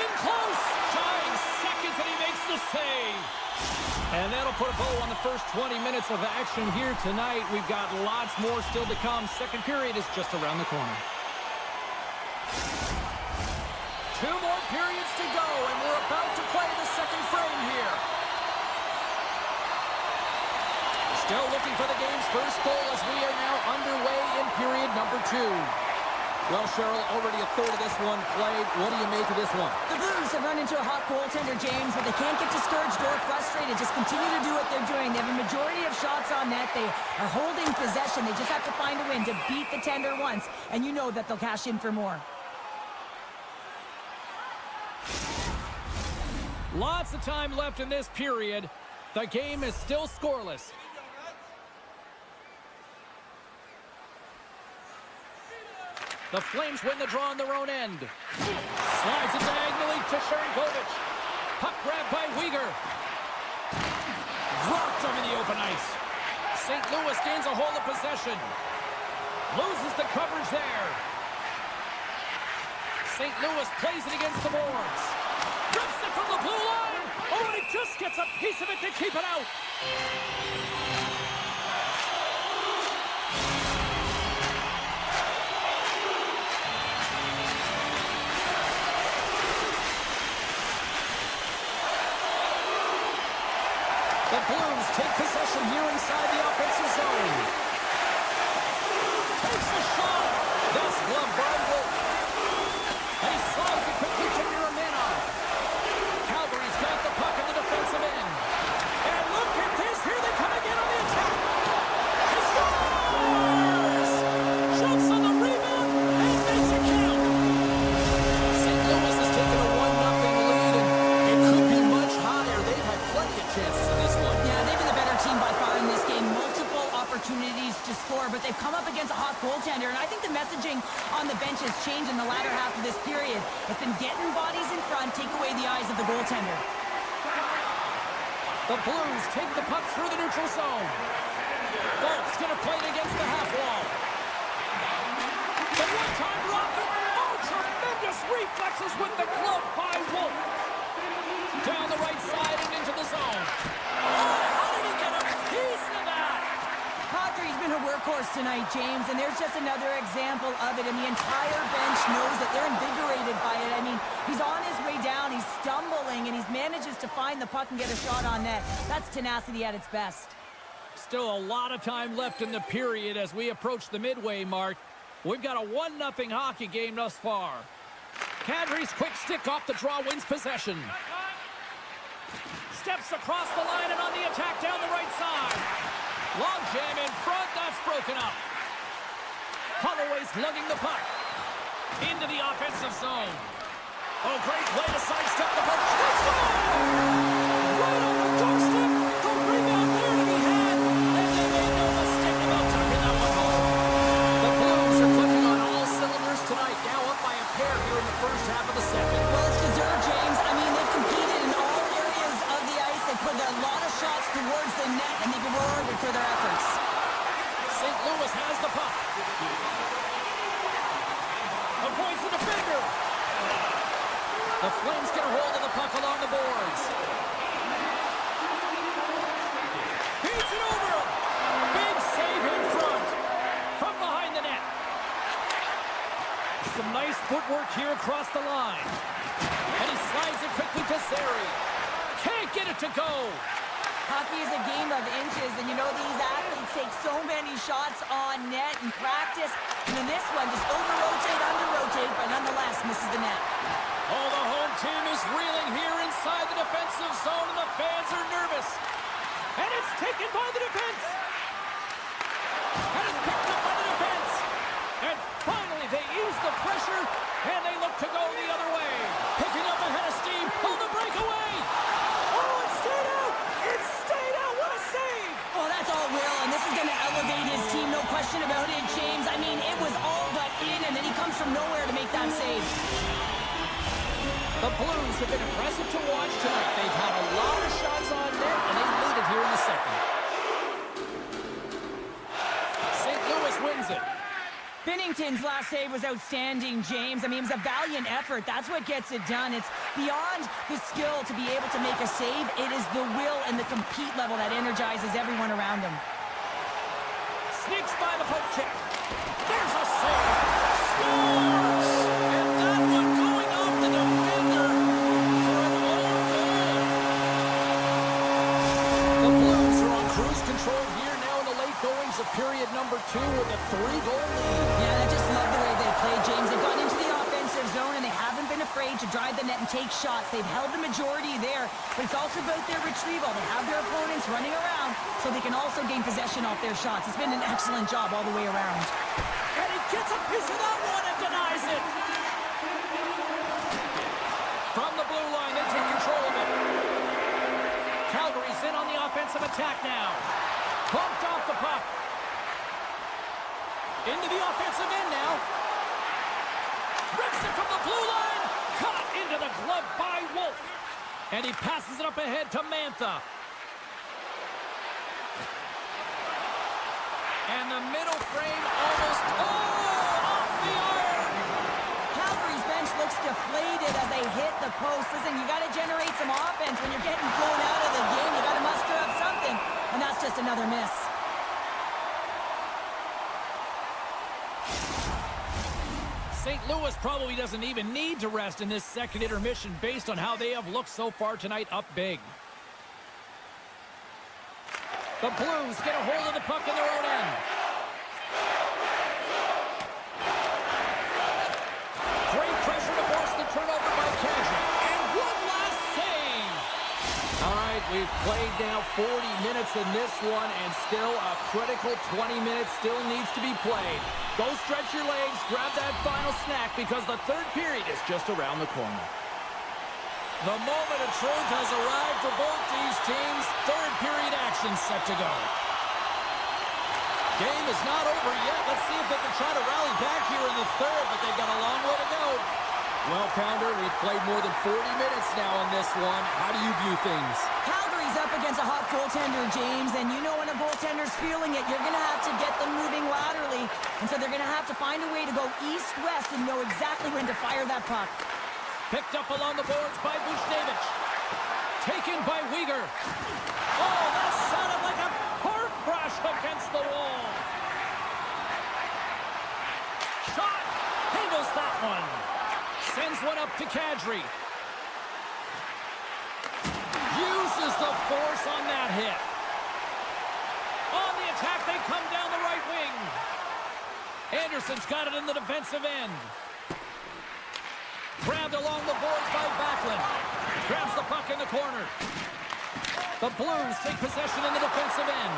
In close. Dying seconds, and he makes the save. And that'll put a bow on the first 20 minutes of action here tonight. We've got lots more still to come. Second period is just around the corner. 2 more periods to go, and we're about to play the second frame here. Still looking for the game's first goal as we are now underway in period number 2. Well, Cheryl, already a third of this one played. What do you make of this one? The Blues have run into a hot goaltender, James, but they can't get discouraged or frustrated. Just continue to do what they're doing. They have a majority of shots on net. They are holding possession. They just have to find a win to beat the tender once, and you know that they'll cash in for more. Lots of time left in this period. The game is still scoreless. The Flames win the draw on their own end. Slides it diagonally to Sharangovich. Puck grabbed by Weegar. Dropped him in the open ice. St. Louis gains a hold of possession. Loses the coverage there. St. Louis plays it against the boards. Drifts it from the blue line. Oh, and he just gets a piece of it to keep it out. The Blues take possession here inside the offensive zone. Takes a shot. That's glove by Wolf. And he slides it quickly to Miramanov. Calgary's got the puck in the defensive end. And look at this. Here they come again on the attack. He scores! Jumps on the rebound and makes it count. St. Louis has taken a 1-0 lead, and it could be much higher. They've had plenty of chances in this one. Yeah, they've been the better team by far in this game. Multiple opportunities to score, but they've come up against a hot goaltender, and I think the messaging on the bench has changed in the latter half of this period. It's been getting bodies in front, take away the eyes of the goaltender. The Blues take the puck through the neutral zone. Volk's going to play it against the half wall. The one-time rocket. Oh, tremendous reflexes with the glove by Wolf. Down the right side and into the zone. Oh, how did he get a piece of that? Kadri's been a workhorse tonight, James, and there's just another example of it, and the entire bench knows that they're invigorated by it. I mean, he's on his way down, he's stumbling, and he manages to find the puck and get a shot on net. That's tenacity at its best. Still a lot of time left in the period as we approach the midway mark. We've got a 1-0 hockey game thus far. Kadri's quick stick off the draw wins possession. Steps across the line and on the attack down the right side. Long jam in front, that's broken up. Holloway's lugging the puck into the offensive zone. Oh, great play to sidestep the puck. Let's go! Right on the doorstep. The rebound there to be had. And they made no mistake about tucking that one home. The Blues are clicking on all cylinders tonight. Now up by a pair here in the first half of the second. Well, it's deserved, James. I mean, they've competed in all areas of the ice. They put a lot of shots towards the net, and they've been rewarded for their efforts. St. Louis has the puck. Avoids the defender. The Flames get a hold of the puck along the boards. Feeds it over. Big save in front. From behind the net. Some nice footwork here across the line. And he slides it quickly to Zary. Can't get it to go. Hockey is a game of inches, and you know these athletes take so many shots on net in practice. And in this one, just over-rotate, under-rotate, but nonetheless misses the net. Oh, the home team is reeling here inside the defensive zone, and the fans are nervous. And it's taken by the defense. And it's picked up by the defense. And finally, they ease the pressure, and they look to go the other way. Picking up a head of steam on the breakaway. Oh, it stayed out. It stayed out. What a save. Well, that's all Will, and this is going to elevate his team, no question about it, James. I mean, it was all but in, and then he comes from nowhere to make that save. The Blues have been impressive to watch tonight. They've had a lot of shots on net, and they lead it here in the second. St. Louis wins it. Binnington's last save was outstanding, James. I mean, it was a valiant effort. That's what gets it done. It's beyond the skill to be able to make a save. It is the will and the compete level that energizes everyone around him. Sneaks by the poke check. There's a save. Scores! And that one going off the defender for an own goal. The Blues are on cruise control here now in the late goings of period number 2 with a 3-goal lead. Yeah, I just love the way they play, James. They've gone into the offensive zone, and they haven't been afraid to drive the net and take shots. They've held the majority there, but it's also about their retrieval. They have their opponents running around, so they can also gain possession off their shots. It's been an excellent job all the way around. And he gets a piece of that one and denies it. From the blue line, they take control of it. Calgary's in on the offensive attack now. Bumped off the puck. Into the offensive end now. Rips it from the blue line. Caught into the glove by Wolf. And he passes it up ahead to Mantha. And the middle frame almost off the iron. Calgary's bench looks deflated as they hit the post. Listen, you got to generate some offense when you're getting blown out of the game. You got to muster up something, and that's just another miss. St. Louis probably doesn't even need to rest in this second intermission based on how they have looked so far tonight up big. The Blues get a hold of the puck in their own end. Great pressure to force the turnover by Kadri. And one last save. All right, we've played now 40 minutes in this one, and still a critical 20 minutes still needs to be played. Go stretch your legs, grab that final snack, because the third period is just around the corner. The moment of truth has arrived for both these teams. Third period action set to go. Game is not over yet. Let's see if they can try to rally back here in the third, but they've got a long way to go. Well, Pounder, we've played more than 40 minutes now in this one. How do you view things? Calgary's up against a hot goaltender, James, and you know when a goaltender's feeling it, you're going to have to get them moving laterally, and so they're going to have to find a way to go east-west and know exactly when to fire that puck. Picked up along the boards by Buchnevich. Taken by Weegar. Oh, that sounded like a car crash against the wall. Shot. Handles that one. Sends one up to Kadri. Uses the force on that hit. On the attack, they come down the right wing. Anderson's got it in the defensive end. Grabbed along the boards by Backlund. Grabs the puck in the corner. The Blues take possession in the defensive end.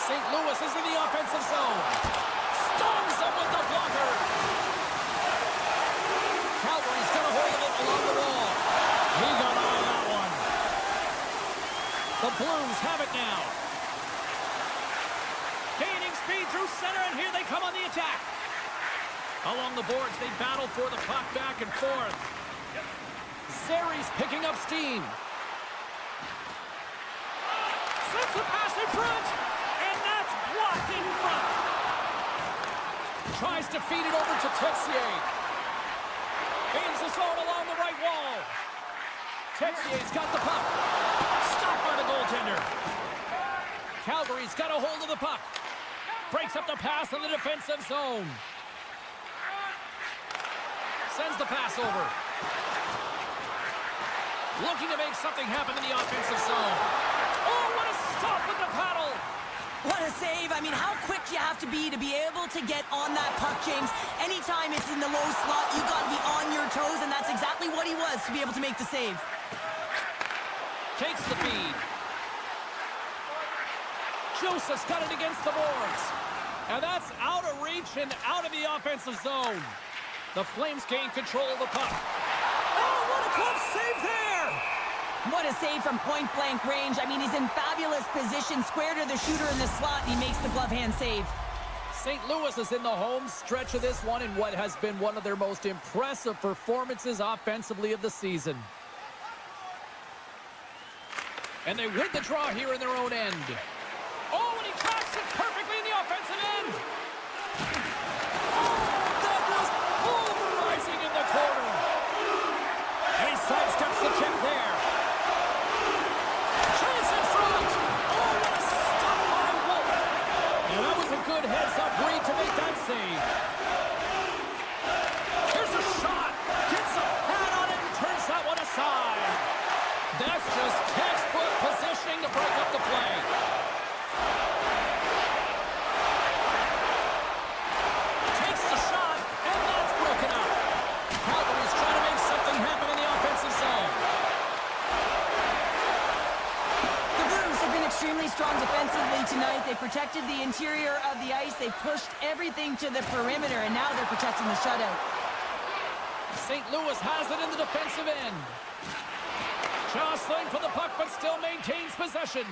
St. Louis is in the offensive zone. Stuns them with the blocker. Calgary's got a hold of it along the wall. He got on that one. The Blues have it now. Gaining speed through center, and here they come on the attack. Along the boards, they battle for the puck back and forth. Zeri's picking up steam. Sends the pass in front, and that's blocked in front. Tries to feed it over to Texier. Gains the zone along the right wall. Texier's got the puck. Stopped by the goaltender. Calgary's got a hold of the puck. Breaks up the pass in the defensive zone. Sends the pass over. Looking to make something happen in the offensive zone. Oh, what a stop with the paddle! What a save. I mean, how quick you have to be able to get on that puck, James. Anytime it's in the low slot, you got to be on your toes, and that's exactly what he was to be able to make the save. Takes the feed. Joseph's got it against the boards. And that's out of reach and out of the offensive zone. The Flames gain control of the puck. Oh, what a close save there! What a save from point-blank range. I mean, he's in fabulous position, square to the shooter in the slot, and he makes the glove hand save. St. Louis is in the home stretch of this one in what has been one of their most impressive performances offensively of the season. And they win the draw here in their own end. Oh, and he tracks it perfectly in the offensive end! Pulverizing in the corner. And he sidesteps the check there. Chance in front. Oh, what a stop by Wolf. And that was a good heads-up read to make that save. Here's a shot. Gets a pad on it and turns that one aside. That's just textbook positioning to break up the play. Extremely strong defensively tonight. They protected the interior of the ice. They pushed everything to the perimeter, and now they're protecting the shutout. St. Louis has it in the defensive end. Jostling for the puck, but still maintains possession.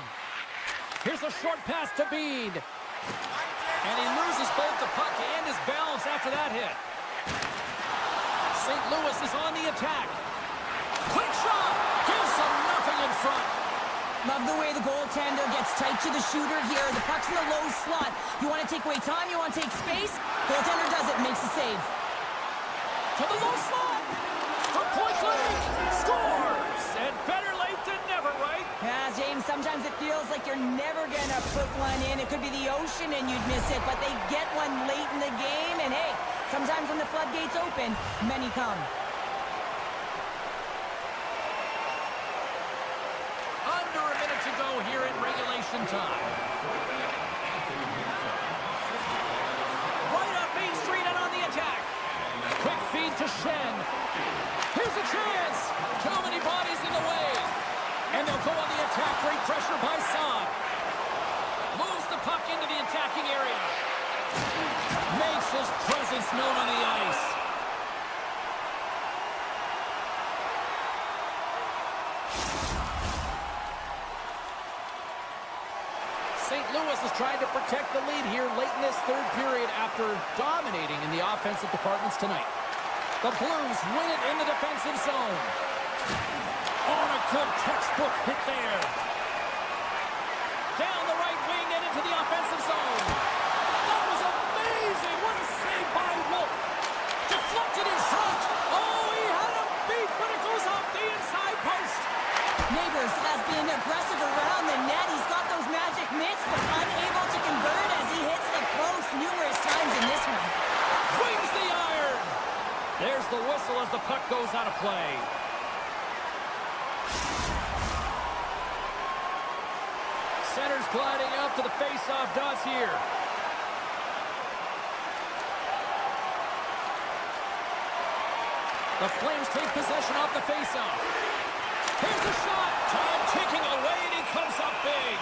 Here's a short pass to Bean. And he loses both the puck and his balance after that hit. St. Louis is on the attack. Quick shot! Gives them nothing in front. Love the way the goaltender gets tight to the shooter here. The puck's in the low slot. You want to take away time, you want to take space. Goaltender does it, makes the save. To the low slot. For point blank. Scores! And better late than never, right? Yeah, James, sometimes it feels like you're never going to put one in. It could be the ocean and you'd miss it, but they get one late in the game. And hey, sometimes when the floodgates open, many come. Under a minute to go here in regulation time. Right up Main Street and on the attack. Quick feed to Shen. Here's a chance. Too many bodies in the way. And they'll go on the attack. Great pressure by Saad. Moves the puck into the attacking area. Makes his presence known on the ice. St. Louis is trying to protect the lead here late in this third period after dominating in the offensive departments tonight. The Blues win it in the defensive zone. On a good textbook hit there. Down the right wing and into the offensive zone. That was amazing. What a save by Wolf. Deflected in front. Oh, he had him beat, but it goes off the inside post. Neighbors has been aggressive around the net. He's got those magic mitts, but unable to convert as he hits the post numerous times in this one. Wings the iron. There's the whistle as the puck goes out of play. Center's gliding up to the face-off dots here. The Flames take possession off the face-off. Here's a shot. Time ticking away, and he comes up big.